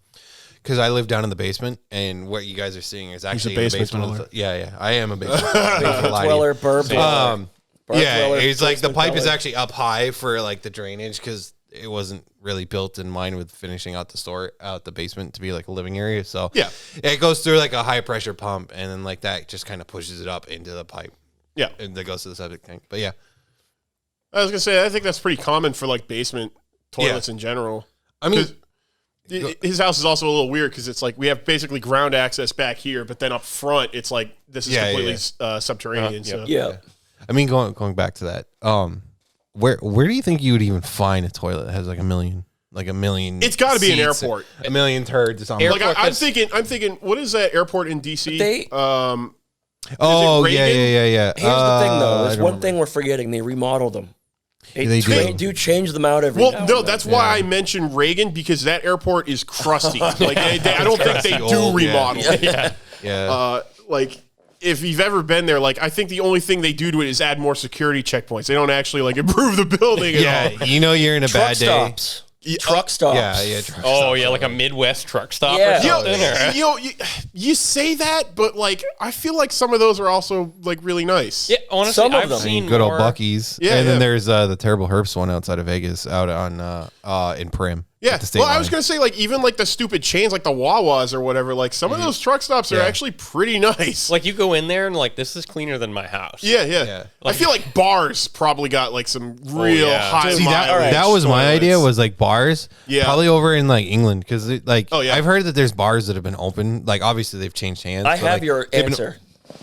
because I live down in the basement and what you guys are seeing is actually in the basement basement. dweller. Yeah, I am a basement dweller. Dweller, Burb dweller. Burb Yeah, dweller, it's like the basement pipe is dweller. actually up high for like the drainage because it wasn't really built in mind with finishing out the basement to be like a living area. So Yeah. it goes through like a high pressure pump and then like that just kind of pushes it up into the pipe Yeah. and that goes to the septic tank. But yeah, I was gonna say I think that's pretty common for like basement toilets in general. I mean, 'Cause his house is also a little weird because it's like we have basically ground access back here, but then up front it's like this is Yeah, completely subterranean. So Yeah. I mean, going back to that, where do you think you would even find a toilet that has like a million? it's got to be an seats, airport. a million turds or something. Air- Like I'm thinking, what is that airport in DC? They- oh Reagan? yeah. Here's the thing, though. I There's don't one remember. thing we're forgetting. They remodel them. They do. do change them out every now Well, and no, then. that's why I mentioned Reagan, because that airport is crusty. Like I don't think they do old, yeah. remodel. Yeah. Like if you've ever been there, like I think the only thing they do to it is add more security checkpoints. They don't actually like improve the building at all. Yeah, you know you're in a Truck bad day. stops. Truck stops. Yeah. Oh yeah, like a Midwest truck stop Yeah. or something. or- You say that, but like I feel like some of those are also like really nice. Yeah, honestly, Some of I've them. seen Good old more- Bucky's. Yeah, and then yeah. there's the Terrible Herbst one outside of Vegas out on in Prim. Yeah. at the state Well, I line. was gonna say like even like the stupid chains like the Wawas or whatever. Like some of those truck stops are Yeah. actually pretty nice. Like you go in there and like this is cleaner than my house. yeah. Yeah. I feel like bars probably got like some real yeah. high. See, that, mileage that was my toilets. idea was like bars. Yeah. Probably over in like England because like Oh, yeah. I've heard that there's bars that have been open. Like obviously they've changed hands. I but, have like, your they've answer.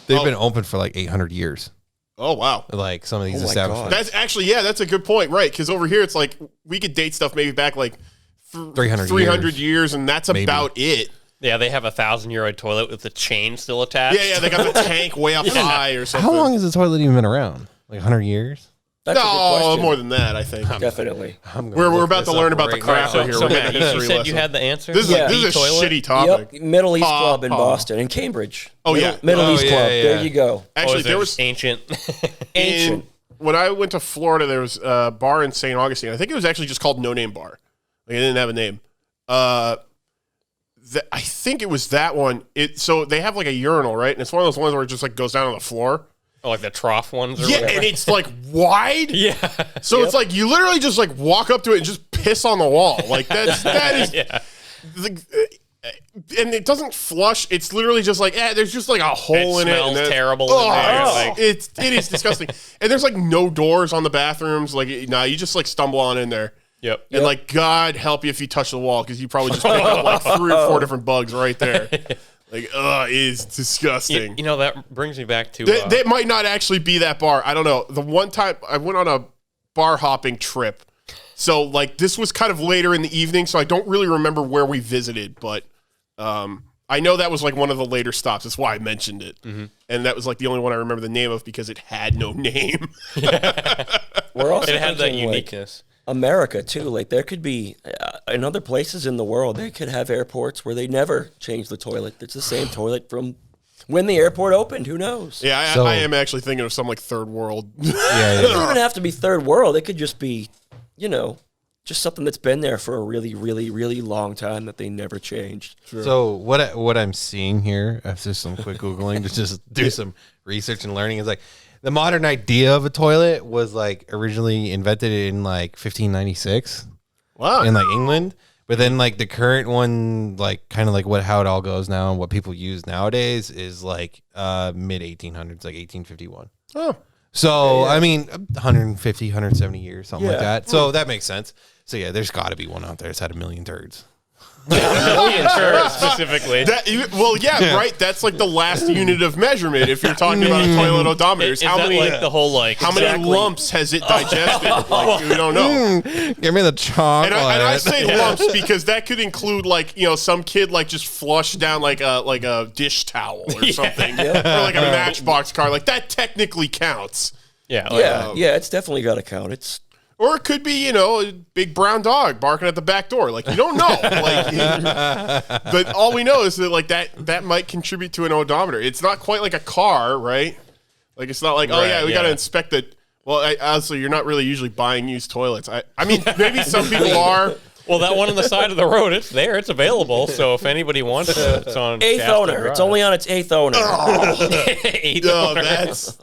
They've been open for like 800 years. Oh wow. Like some of these Oh my establishments. That's actually, yeah, that's a good point, right? Because over here, it's like we could date stuff maybe back like 300 years, and that's Maybe. about it. Yeah, they have a 1,000-year-old toilet with the chain still attached. Yeah, they got the tank way up high or something. How long has the toilet even been around? Like 100 years? That's a good No, question. more than that, I think. Definitely. We're about to learn about the crap So, here. so We're getting Matt, a you history said lesson. you had the answer. This is, Yeah. this is a toilet? shitty topic. Yep. Middle East Club in ha. Boston, in Cambridge. Oh, yeah. Middle Oh, East yeah, Club. yeah, There yeah. you go. Actually, there was ancient. Ancient. when I went to Florida, there was a bar in St. Augustine. I think it was actually just called No Name Bar. Like it didn't have a name. I think it was that one. So they have like a urinal, right? And it's one of those ones where it just like goes down on the floor. Oh, like the trough ones or Yeah, whatever. and it's like wide. Yeah. So it's like you literally just like walk up to it and just piss on the wall. Like that is Yeah. and it doesn't flush. It's literally just like there's just like a hole It in it. smells and then- terrible in there, like- it is disgusting. And there's like no doors on the bathrooms. Like you just like stumble on in there. Yep. And like God help you if you touch the wall because you probably just pick up like 3 or 4 different bugs right there. Like it is disgusting. You know, that brings me back to... That might not actually be that bar. I don't know. The one time I went on a bar hopping trip. So like this was kind of later in the evening, so I don't really remember where we visited, but I know that was like one of the later stops. That's why I mentioned it. Mm-hmm. And that was like the only one I remember the name of because it had no name. We're also it had that thinking, like, uniqueness. America too. Like there could be in other places in the world, they could have airports where they never change the toilet. It's the same toilet from when the airport opened. Who knows? Yeah, So- I am actually thinking of some like third world. Yeah, It doesn't even have to be third world. It could just be, just something that's been there for a really, really, really long time that they never changed. So what I'm seeing here after some quick googling to just do some research and learning is like the modern idea of a toilet was like originally invented in like 1596 Wow. in like England, but then like the current one, like kind of like how it all goes now and what people use nowadays is like mid 1800s, like 1851. Oh. So I mean 150, 170 years, something like Yeah. that. So that makes sense. So yeah, there's got to be one out there that's had a million turds. million turds specifically. Right. That's like the last unit of measurement if you're talking about a toilet odometer. Is that like the whole like How many lumps has it digested? Like, we don't know. Give me the chocolate. And I say lumps because that could include like some kid like just flushed down like a dish towel or something, or like a Matchbox car. Like that technically counts. yeah, like, Yeah, it's definitely got to count. It's Or it could be, a big brown dog barking at the back door. Like, you don't know. But all we know is that, like, that might contribute to an odometer. It's not quite like a car, right? Like, it's not like, we got to inspect it. Well, honestly, you're not really usually buying used toilets. I mean, maybe some people are. well, that one on the side of the road, it's there, it's available. So if anybody wants it, it's on eighth Shasta owner. Drive. It's only on its eighth owner. Eighth No, owner. that's...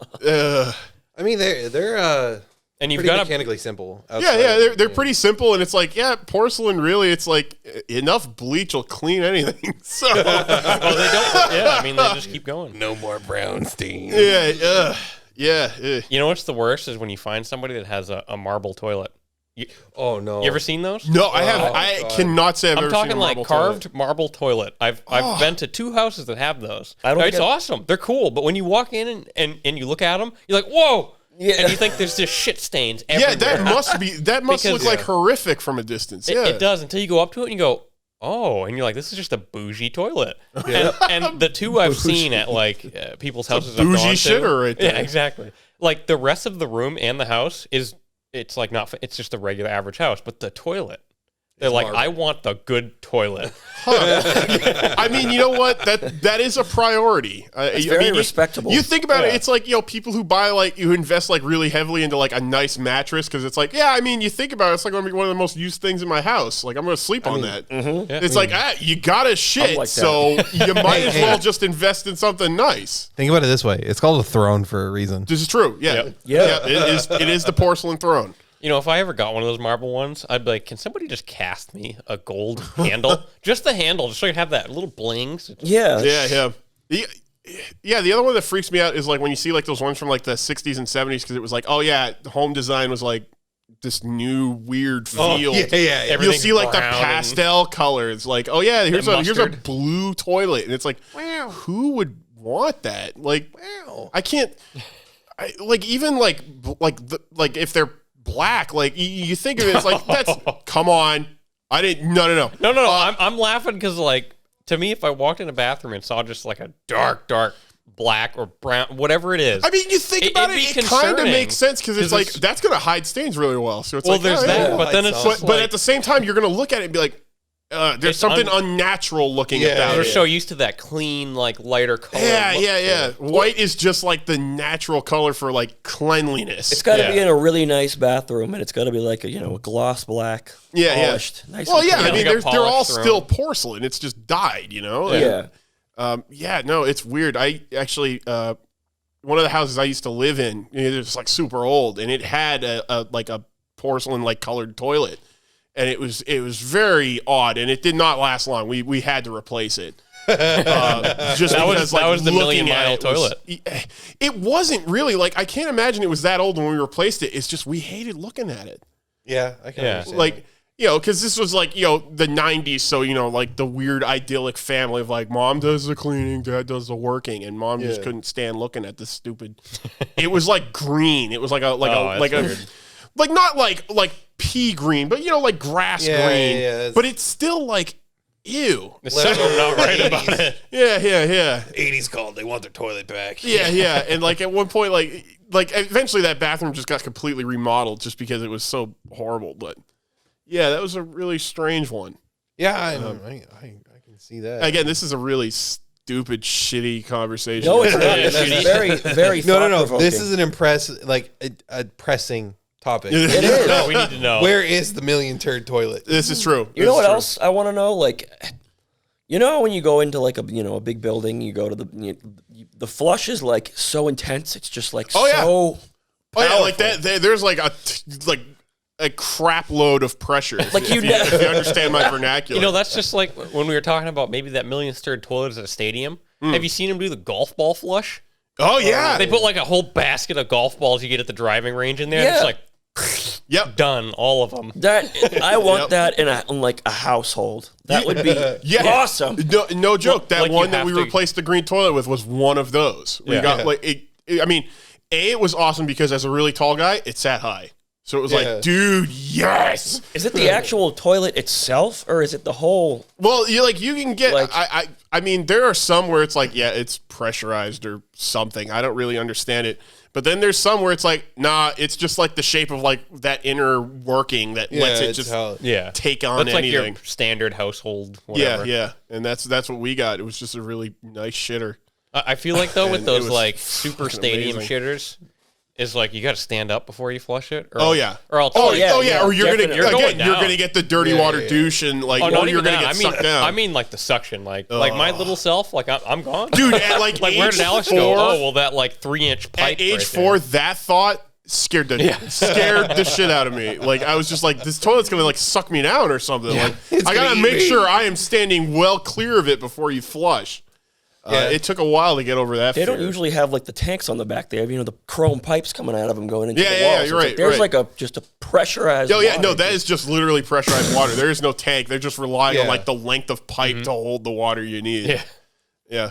I mean, they're And you've pretty got to mechanically simple. they're pretty simple, and it's like, porcelain, really, it's like, enough bleach will clean anything. So, they don't. Yeah, I mean, they just keep going. no more brown stain. yeah. You know what's the worst is when you find somebody that has a marble toilet. Oh no! You ever seen those? No, I have. I God. cannot say I've I'm ever seen talking a like marble carved toilet. marble toilet. I've been to 2 houses that have those. I don't It's get- awesome. They're cool, but when you walk in and you look at them, you're like, whoa. Yeah. And you think there's just shit stains everywhere. Yeah, that must Because- look like horrific from a distance. It, Yeah, it does until you go up to it and you go, oh, and you're like, this is just a bougie toilet. And the 2 I've seen at like people's houses, I've bougie gone to- shitter right there. Yeah, exactly. Like the rest of the room and the house it's like not. It's just a regular average house, but the toilet. They're like, marble. I want the good toilet. I mean, you know what? That is a priority. It's very respectable. You think about it, Yeah. it's like, people who buy who invest like really heavily into like a nice mattress because it's like, I mean, you think about it, it's like going to be one of the most used things in my house. Like I'm going to sleep on that. It's like, you gotta shit, like that. so you might as well just invest in something nice. Think about it this way: it's called a throne for a reason. This is true. Yeah, Yep. Yeah. It is the porcelain throne. You know, if I ever got one of those marble ones, I'd be like, can somebody just cast me a gold handle? Just the handle, just so I can have that little bling. Yeah. Yeah, the other one that freaks me out is like when you see like those ones from like the 60s and 70s because it was like, the home design was like this new weird field. yeah. You'll Everything's see like the brown pastel colors, like, here's a mustard. blue toilet, and it's like, who would want that? Like, I can't. Even if they're black, like you think of it, it's like that's come on. I didn't. No. No. I'm laughing because, like, to me, if I walked in a bathroom and saw just like a dark black or brown, whatever it is. I mean, you think about it'd it, be it kind of concerning. makes sense because it's like it's- that's going to hide stains really well. So it's well, like, there's that, but then it's just but like, at the same time, you're going to look at it and be like, there's It's something unnatural looking about we're it. so used to that clean, like lighter color. Yeah, look yeah, to yeah. it. White is just like the natural color for like cleanliness. It's got to be Yeah. in a really nice bathroom, and it's got to be like a gloss black, Yeah, yeah. polished. Nice. Well, and yeah, clean. I mean, like a they're all polished throne. still porcelain. It's just dyed, Yeah. No, it's weird. I actually, one of the houses I used to live in, it was like super old, and it had a porcelain like colored toilet, and it was very odd, and it did not last long. We had to replace it. Just That was- because, that was the looking million-mile at it was- toilet. it wasn't really like I can't imagine it was that old when we replaced it. It's just we hated looking at it. Yeah, I can Yeah. understand. Like, because this was like, the 90s. So, like the weird idyllic family of like mom does the cleaning, dad does the working, and mom just Yeah. couldn't stand looking at this stupid. It was like green. It was like that's weird. like not like pea green, but like grass Yeah, green. yeah, it's- but it's still like, ew. There's something not right about it. Yeah. 80s called. They want their toilet back. Yeah. And like at one point, like like eventually that bathroom just got completely remodeled just because it was so horrible. But yeah, that was a really strange one. Yeah, I can see that. Again, this is a really stupid, shitty conversation. No, it's not. This is very, very No. thought-provoking. This is a pressing topic. It is. No, we need to know. Where is the million turd toilet? This is true. You know what else I want to know? Like, you know, when you go into like a big building, you go to the flush is like so intense. It's just like Oh, yeah. so. Oh yeah, like that. There's like a crap load of pressure. Like if you understand my vernacular. You know, that's just like when we were talking about maybe that million stirred toilet at a stadium. Have you seen them do the golf ball flush? Oh yeah, They put like a whole basket of golf balls you get at the driving range in there. And Yeah. it's like yep. done, all of them. That I want Yep. that in like a household. That would be awesome. No joke. That like one you that have we to- replaced the green toilet with was one of those. We Yeah. got like it. I mean, it was awesome because as a really tall guy, it sat high. So it was Yeah. like, dude, yes. Is it the actual toilet itself, or is it the whole? Well, you can get. Like- I mean, there are some where it's like, yeah, it's pressurized or something. I don't really understand it. But then there's some where it's like, nah, it's just like the shape of like that inner working that lets it it's just how- Yeah. take on That's like anything. your standard household, Yeah, whatever. yeah, and that's what we got. It was just a really nice shitter. I feel like, though, with And it those was like super fucking stadium amazing. shitters, is like you got to stand up before you flush it. Or Oh else- yeah. Or else Oh yeah, yeah. Or you're definitely. gonna You're going you're down. gonna get the dirty Yeah, water yeah. douche and like, Oh, or not you're even gonna that. get sucked down. I mean, like the suction, like my little self, like I'm gone, dude, at like Like where age did Alex 4, go? Oh, well, that like 3-inch pipe. at age right 4, there. that thought scared the shit out of me. Like I was just like, this toilet's gonna like suck me down or something. Like It's I gotta gonna make eat me. sure I am standing well clear of it before you flush. Yeah. It took a while to get over that. They don't fear. usually have like the tanks on the back. They have the chrome pipes coming out of them going into Yeah, the yeah, walls. yeah, It's you're like right, there's right. like just a pressurized. Oh yeah, no, water. that is just literally pressurized water. There is no tank. They're just relying on Yeah. like the length of pipe to hold the water you need. Yeah. Yeah.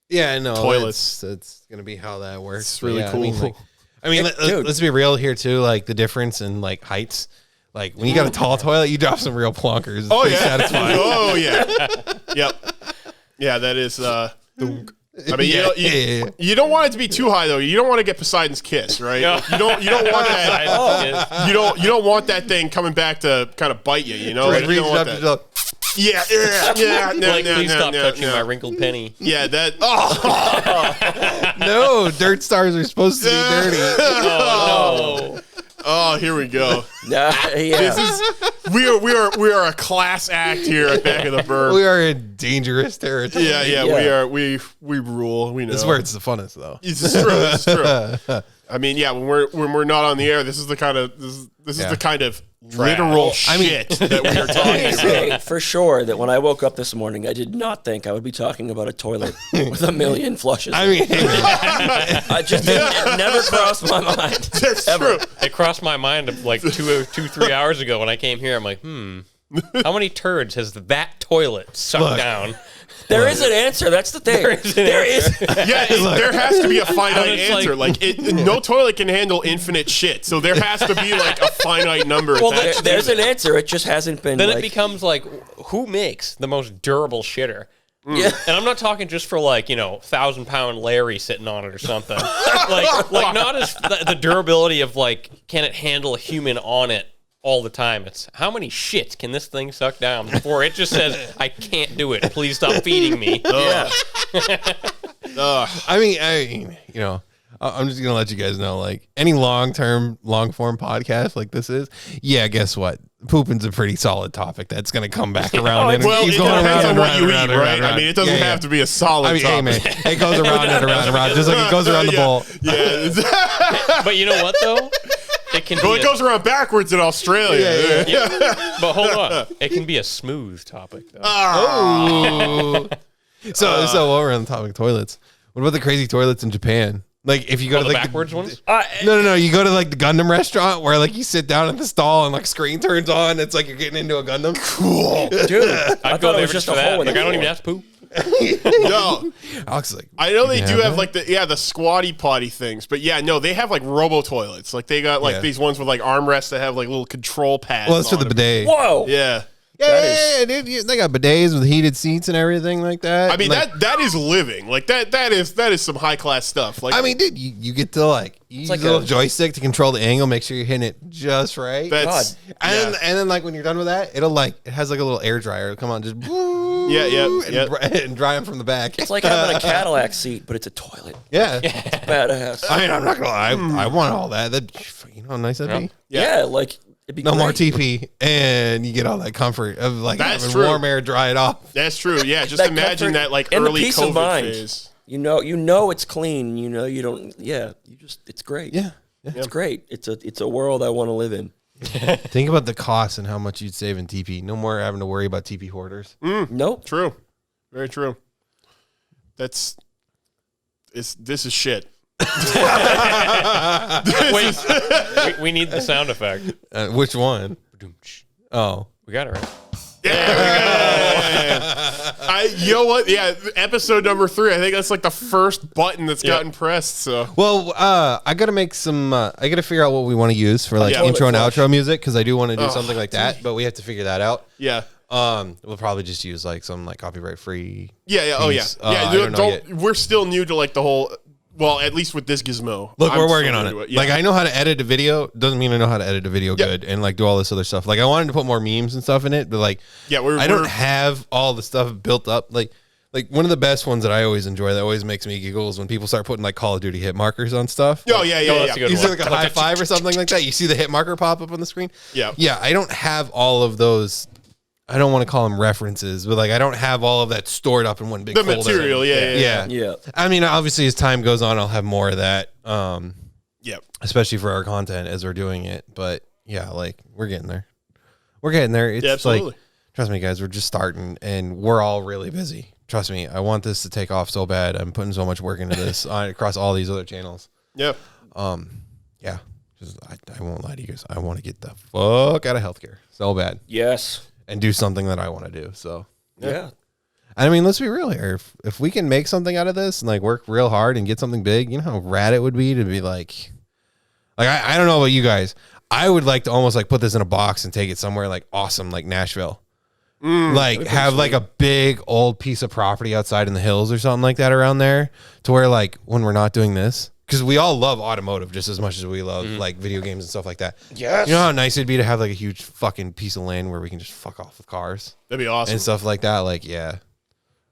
Yeah, no, Toilets. That's gonna be how that works. It's But really yeah, cool. I mean, Dude. let's be real here too. Like the difference in like heights. Like when you got a tall toilet, you drop some real plonkers. It's Oh pretty yeah. satisfying. Oh yeah. Yep. Yeah, that is. I mean, Yeah. you don't want it to be too high though. You don't want to get Poseidon's kiss, right? No. You don't want that. Oh. You don't want that thing coming back to kind of bite you. You know, Right, Like, you don't want reach that. up to Yeah. No, Like, no, please no, stop no, touching no. my wrinkled penny. Yeah, that. Oh, no, dirt stars are supposed to be dirty. Oh, oh, here we go. Yeah. This is we are a class act here at Back of the Burb. We are in dangerous territory. Yeah, we Yeah. are. We rule. We know. This is where it's the funnest, though. It's true. It's true. I mean, yeah, when we're not on the air, this is the kind of this is Yeah. the kind of literal I mean- shit that we are talking about. Say for sure that when I woke up this morning, I did not think I would be talking about a toilet with a million flushes. I mean, I just didn't, it never crossed my mind. That's Ever. true. it crossed my mind of like 3 hours ago when I came here. I'm like, how many turds has that toilet sucked Look. down? There is an answer. That's the thing. There is. Yeah, there has to be a finite it's answer. Like, no toilet can handle infinite shit, so there has to be like a finite number. Well, attached to There's it. an answer. It just hasn't been. Then like, it becomes like, who makes the most durable shitter? Yeah. And I'm not talking just for like 1,000-pound Larry sitting on it or something. like not as the durability of like, can it handle a human on it all the time? It's how many shits can this thing suck down before it just says, I can't do it. Please stop feeding me. Yeah. I mean, I'm just gonna let you guys know, like any long form podcast like this is. Yeah, guess what? Pooping's a pretty solid topic that's gonna come back around. and Well, keep it going depends around on and what around you and eat, around and right? around. I mean, it doesn't Yeah, have to be a solid I mean, hey topic. man, it goes around and around and around, just like it goes around the Yeah, bowl. Yeah. But you know what, though? It can Well, be it goes around backwards in Australia. but hold on. It can be a smooth topic, though. Oh. So while we're on the topic of toilets, what about the crazy toilets in Japan? Like if you go Oh, to the like backwards ones? No. You go to like the Gundam restaurant where like you sit down at the stall and like screen turns on. It's like you're getting into a Gundam. Cool. Dude, I I'd go thought it there was just for a that. hole in Like, the I don't even floor. have to poop. No. Alex is like, I know they You do have have that? like the squatty potty things, but yeah, no, they have like robo toilets. Like they got like Yeah. these ones with like armrests that have like little control pads. well, that's for on the them. bidet. Whoa. Yeah. Yeah, dude, they got bidets with heated seats and everything like that. I mean, like, that is living. Like that is some high class stuff. Like I mean, dude, you get to like use like a little a- joystick to control the angle, make sure you're hitting it just right. that's And then like when you're done with that, it has like a little air dryer. It'll come on, just and dry them from the back. It's like having a Cadillac seat, but it's a toilet. Yeah. Badass. I mean, I'm not gonna lie. I want all that. That you know how nice that'd be. Yeah, like it'd be No more great. TP, and you get all that comfort of like That's having true. warm air dry it off. That's true. Yeah, just That imagine comfort that like and the early peace of COVID mind. phase. You know it's clean. You know you don't. Yeah, it's great. Yeah. It's great. It's a world I want to live in. Think about the cost and how much you'd save in TP. No more having to worry about TP hoarders. Nope. True, very true. This is shit. Wait, we need the sound effect. Which one? Oh, We got it right. You know what? Yeah, episode number 3. I think that's like the first button that's gotten pressed. So well, I gotta make some. I gotta figure out what we want to use for like Yeah. intro and Toilet outro music because I do want to do something like that, but we have to figure that out. yeah. We'll probably just use like some like copyright free. Yeah. Oh yeah. piece. Yeah. I don't know yet. We're still new to like the whole. Well, at least with this gizmo. Look, I'm we're still working on new it. to Yeah. Like I know how to edit a video. Doesn't mean I know how to edit a video good and like do all this other stuff. Like I wanted to put more memes and stuff in it, but like Yeah, I don't have all the stuff built up. Like one of the best ones that I always enjoy that always makes me giggle is when people start putting like Call of Duty hit markers on stuff. Oh yeah. that's a good You see one. like a high five or something like that. You see the hit marker pop up on the screen. Yeah. Yeah. I don't have all of those. I don't want to call them references, but like I don't have all of that stored up in one big The folder. material. Yeah. Yeah. I mean, obviously, as time goes on, I'll have more of that. Yep. Especially for our content as we're doing it. But yeah, like we're getting there. We're getting there. It's Yeah, absolutely. like, trust me, guys, we're just starting and we're all really busy. Trust me, I want this to take off so bad. I'm putting so much work into this across all these other channels. Yeah. Yeah, just I won't lie to you guys. I want to get the fuck out of healthcare so bad Yes. and do something that I want to do. So, Yeah. I mean, let's be real here. If we can make something out of this and like work real hard and get something big, you know how rad it would be to be like I don't know about you guys. I would like to almost like put this in a box and take it somewhere like awesome, like Nashville. Like have like a big old piece of property outside in the hills or something like that around there to where like when we're not doing this, because we all love automotive just as much as we love like video games and stuff like that. Yes. You know how nice it'd be to have like a huge fucking piece of land where we can just fuck off with cars That'd be awesome. and stuff like that. Like, yeah.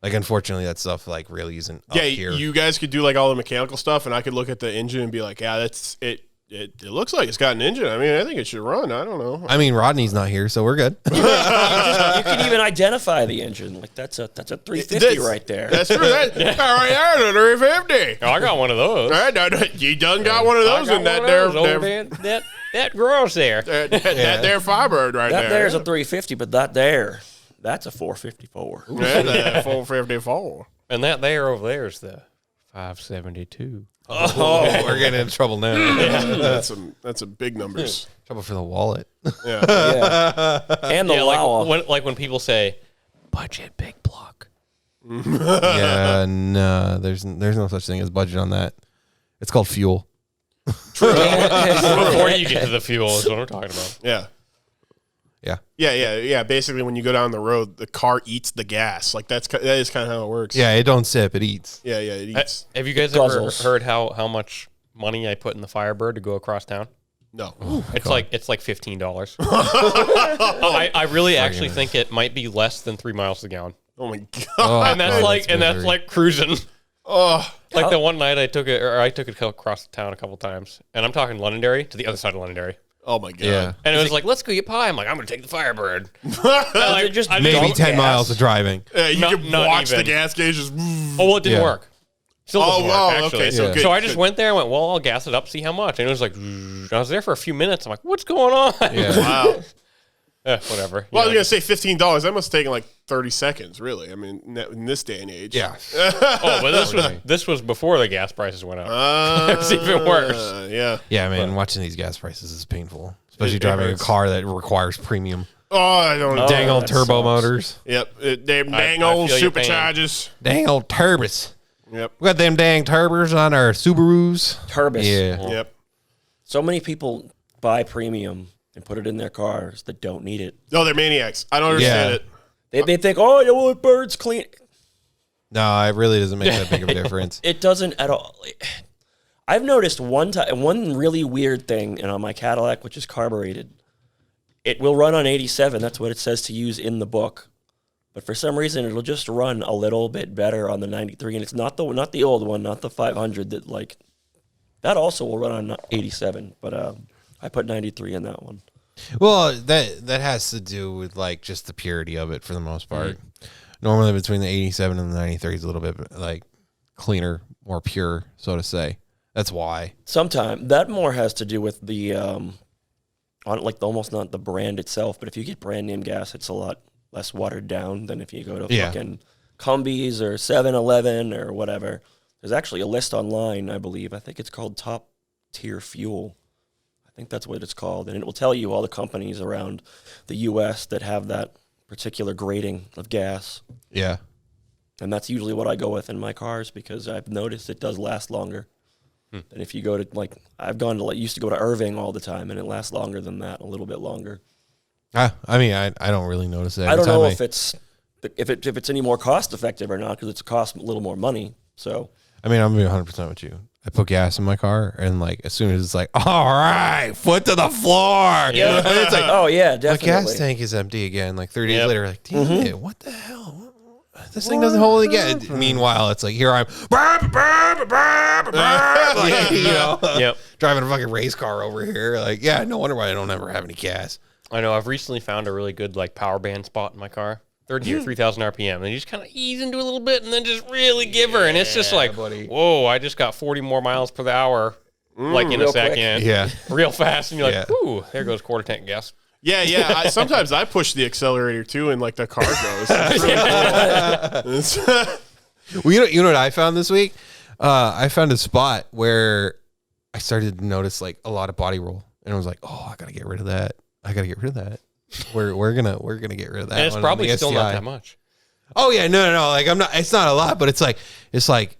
Like, unfortunately, that stuff like really isn't up Yeah, here. you guys could do like all the mechanical stuff, and I could look at the engine and be like, yeah, that's it. It looks like it's got an engine. I mean, I think it should run. I don't know. I mean, Rodney's not here, so we're good. You can even identify the engine. Like that's a 350 right there. That's true. That right there, the 350. Oh, I got one of those. You done got one of those in that there, that gross there. that there Firebird right That there. there's a 350, but that's a 454. That 454. And that there over there is the 572. Oh, we're getting into trouble now. That's some big numbers. Trouble for the wallet. Yeah. Yeah. And the Yeah, Lawa. like when people say budget big block. Yeah, no, there's no such thing as budget on that. It's called fuel. Before you get to the fuel is what I'm talking about. Yeah. Yeah. Yeah. Basically, when you go down the road, the car eats the gas. Like that is kind of how it works. Yeah, it don't sip, it eats. Yeah. It eats. Have you guys Guzzles. ever heard how much money I put in the Firebird to go across town? No. It's like $15. I really actually think it might be less than 3 miles to the gallon. Oh my god. Oh, And that's God, that's misery. like cruising. Oh. Like the one night I took it across the town a couple times, and I'm talking Londonderry to the other side of Londonderry. Oh my god. Yeah. And it was like, let's go get pie. I'm like, I'm gonna take the Firebird. They're just I Maybe dump 10 gas. miles of driving. You Not- can not watch the even. gas gauge just. Oh, well, it didn't Yeah. work. Still doesn't work, actually. okay. So Yeah. good. So I just good. went there and went, well, I'll gas it up, see how much. And it was like, I was there for a few minutes. I'm like, what's going on? Yeah. Wow. Whatever. Well, I You was gonna say $15. That must have taken like 30 seconds, really. I mean, in this day and age. Yeah. oh, but this was before the gas prices went up. It's even worse. Yeah. Yeah, man, watching these gas prices is painful. Especially It driving a hurts. car that requires premium. Oh, I don't know. Dang old that turbo sucks. motors. Yep. Dang I old feel your pain. superchargers. Dang old turbos. Yep. We got them dang turbos on our Subarus. Turbis. Yeah. Yep. So many people buy premium and put it in their cars that don't need it. No, they're maniacs. I don't understand Yeah. it. They think, oh, yeah, well, it burns clean. No, it really doesn't make that big of a difference. It doesn't at all. I've noticed one really weird thing, and on my Cadillac, which is carbureted, it will run on 87. That's what it says to use in the book. But for some reason, it'll just run a little bit better on the 93, and it's not the old one, not the 500 that also will run on 87. But I put 93 in that one. Well, that has to do with like just the purity of it for the most part. Normally between the 87 and the 93 is a little bit like cleaner, more pure, so to say. That's why. Sometimes that more has to do with the on like almost not the brand itself, but if you get brand name gas, it's a lot less watered down than if you go to fucking Cumbies or 7-Eleven or whatever. There's actually a list online, I believe. I think it's called Top Tier Fuel. I think that's what it's called, and it will tell you all the companies around the U.S. that have that particular grading of gas. Yeah. And that's usually what I go with in my cars because I've noticed it does last longer. And if you go to used to go to Irving all the time, and it lasts longer than that, a little bit longer. I mean, I don't really notice that. I don't know if it's any more cost effective or not because it's cost a little more money. So I mean, I'm gonna be 100% with you. I put gas in my car, and like as soon as it's like, all right, foot to the floor, yeah, it's like, oh yeah, my definitely. gas tank is empty again. Like 30 days later, like, damn it, what the hell? This thing doesn't hold again. Meanwhile, it's like here I'm, like, driving a fucking race car over here. Like, yeah, no wonder why I don't ever have any gas. I know. I've recently found a really good like power band spot in my car. Third gear, 3,000 RPM. And you just kind of ease into a little bit and then just really give her. And it's just like, buddy. whoa, I just got 40 more miles per hour, like in a real quick. second. Yeah. Real fast. And you're like, Yeah. ooh, there goes quarter tank gas. Yeah. Sometimes I push the accelerator too, and like the car goes. It's really cool. Well, you know what I found this week? I found a spot where I started to notice like a lot of body roll, and I was like, oh, I gotta get rid of that. We're gonna get rid of that. And it's one on probably the still STI. not that much. Oh yeah, no. Like it's not a lot, but it's like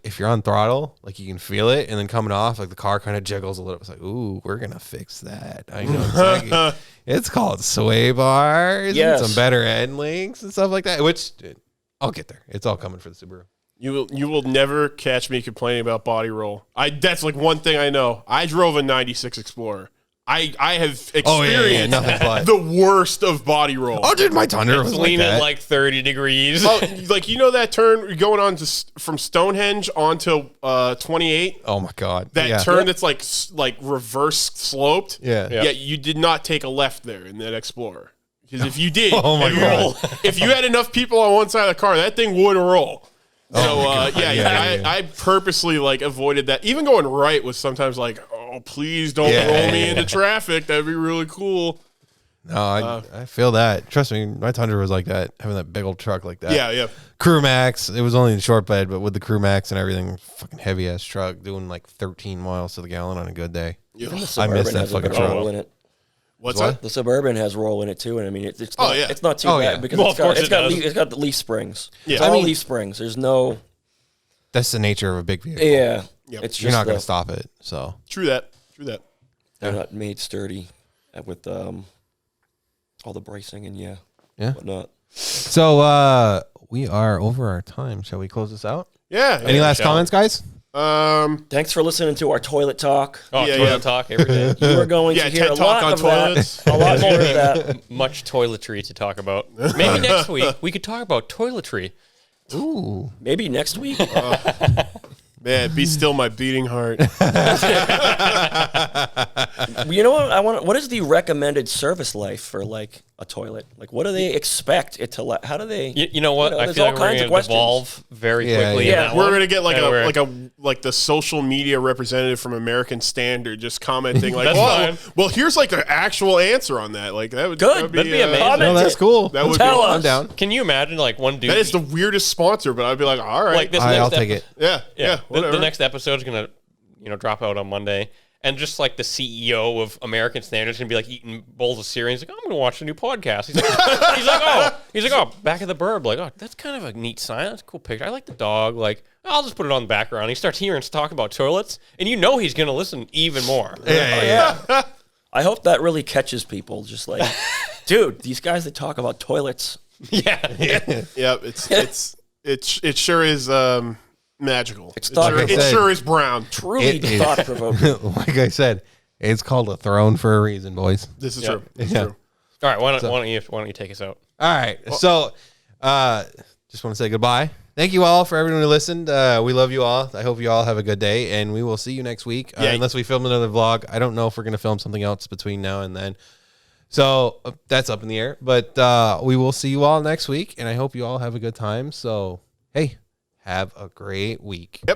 if you're on throttle, like you can feel it, and then coming off, like the car kind of jiggles a little. It's like, ooh, we're gonna fix that. I know exactly. It's called sway bars, Yes. and some better end links and stuff like that. Which dude, I'll get there. It's all coming for the Subaru. You will never catch me complaining about body roll. That's like one thing I know. I drove a 96 Explorer. I have experienced nothing but. the worst of body roll. Oh, dude, my Tundra It's was like leaning that. like 30 degrees. Oh, like you know that turn going on from Stonehenge onto 28. Oh my god, That turn that's like reverse sloped. Yeah. Yeah. You did not take a left there in that Explorer. Because if you did, Oh my God. if you had enough people on one side of the car, that thing would roll. So Yeah. I purposely like avoided that. Even going right was sometimes like, oh, please don't Yeah, roll me yeah. into traffic. That'd be really cool. No, I feel that. Trust me, my Tundra was like that, having that big old truck like that. Yeah. Crew Max. It was only in short bed, but with the Crew Max and everything, fucking heavy ass truck doing like 13 miles to the gallon on a good day. Even the I miss Suburban that has a fucking bit of truck. roll in it. What's What? that? The Suburban has roll in it too, and I mean it's Oh, not, yeah. it's not too Oh, bad yeah. because Well, it's of course got it does. it's got the leaf springs. Yeah. It's I all mean- leaf springs. There's no That's the nature of a big vehicle. yeah. Yep. It's You're just not going the- to stop it. So True that. They're not made sturdy with all the bracing and Yeah. whatnot. So we are over our time. Shall we close this out? Yeah. Any last shall. comments, guys? Thanks for listening to our toilet talk. Oh, Yeah, toilet yeah. talk every day. You are going Yeah, to hear TED a Talk lot on of toilets. that. A lot more of that. Much toiletry to talk about. Maybe next week we could talk about toiletry. Ooh. Maybe next week. Man, be still my beating heart. You know what? What is the recommended service life for like a toilet? Like, what do they expect it to? How do they? You know what? I there's feel all like we're kinds going of to questions. evolve very Yeah, quickly. yeah. in that We're one. gonna get And we're- like the social media representative from American Standard just commenting like, That's well, fine. well, here's like an actual answer on that. Like that would Good. That'd be amazing. Comment No, that's it. cool. That would Tell be us. I'm down. Can you imagine like one dude? That is the weirdest sponsor, but I'd be like, all right, like this. I'll next take it. yeah, The whatever. next episode is gonna, drop out on Monday, and just like the CEO of American Standard is gonna be like eating bowls of cereal. He's like, I'm gonna watch a new podcast. He's like, oh, back of the Burb. Like, oh, that's kind of a neat sign. That's a cool picture. I like the dog. Like, I'll just put it on the background. He starts hearing us talk about toilets, and he's gonna listen even more. Yeah. I hope that really catches people. Just like, dude, these guys that talk about toilets. Yeah. Yep, it sure is magical. Like It sure is brown. Truly thought provoking. Like I said, it's called a throne for a reason, boys. This is Yep. true. This is Yeah. true. All right. Why don't you take us out? All right. So, just want to say goodbye. Thank you all for everyone who listened. We love you all. I hope you all have a good day, and we will see you next week. Yeah. Unless we film another vlog. I don't know if we're going to film something else between now and then. So that's up in the air. But we will see you all next week, and I hope you all have a good time. So, hey, have a great week. Yep.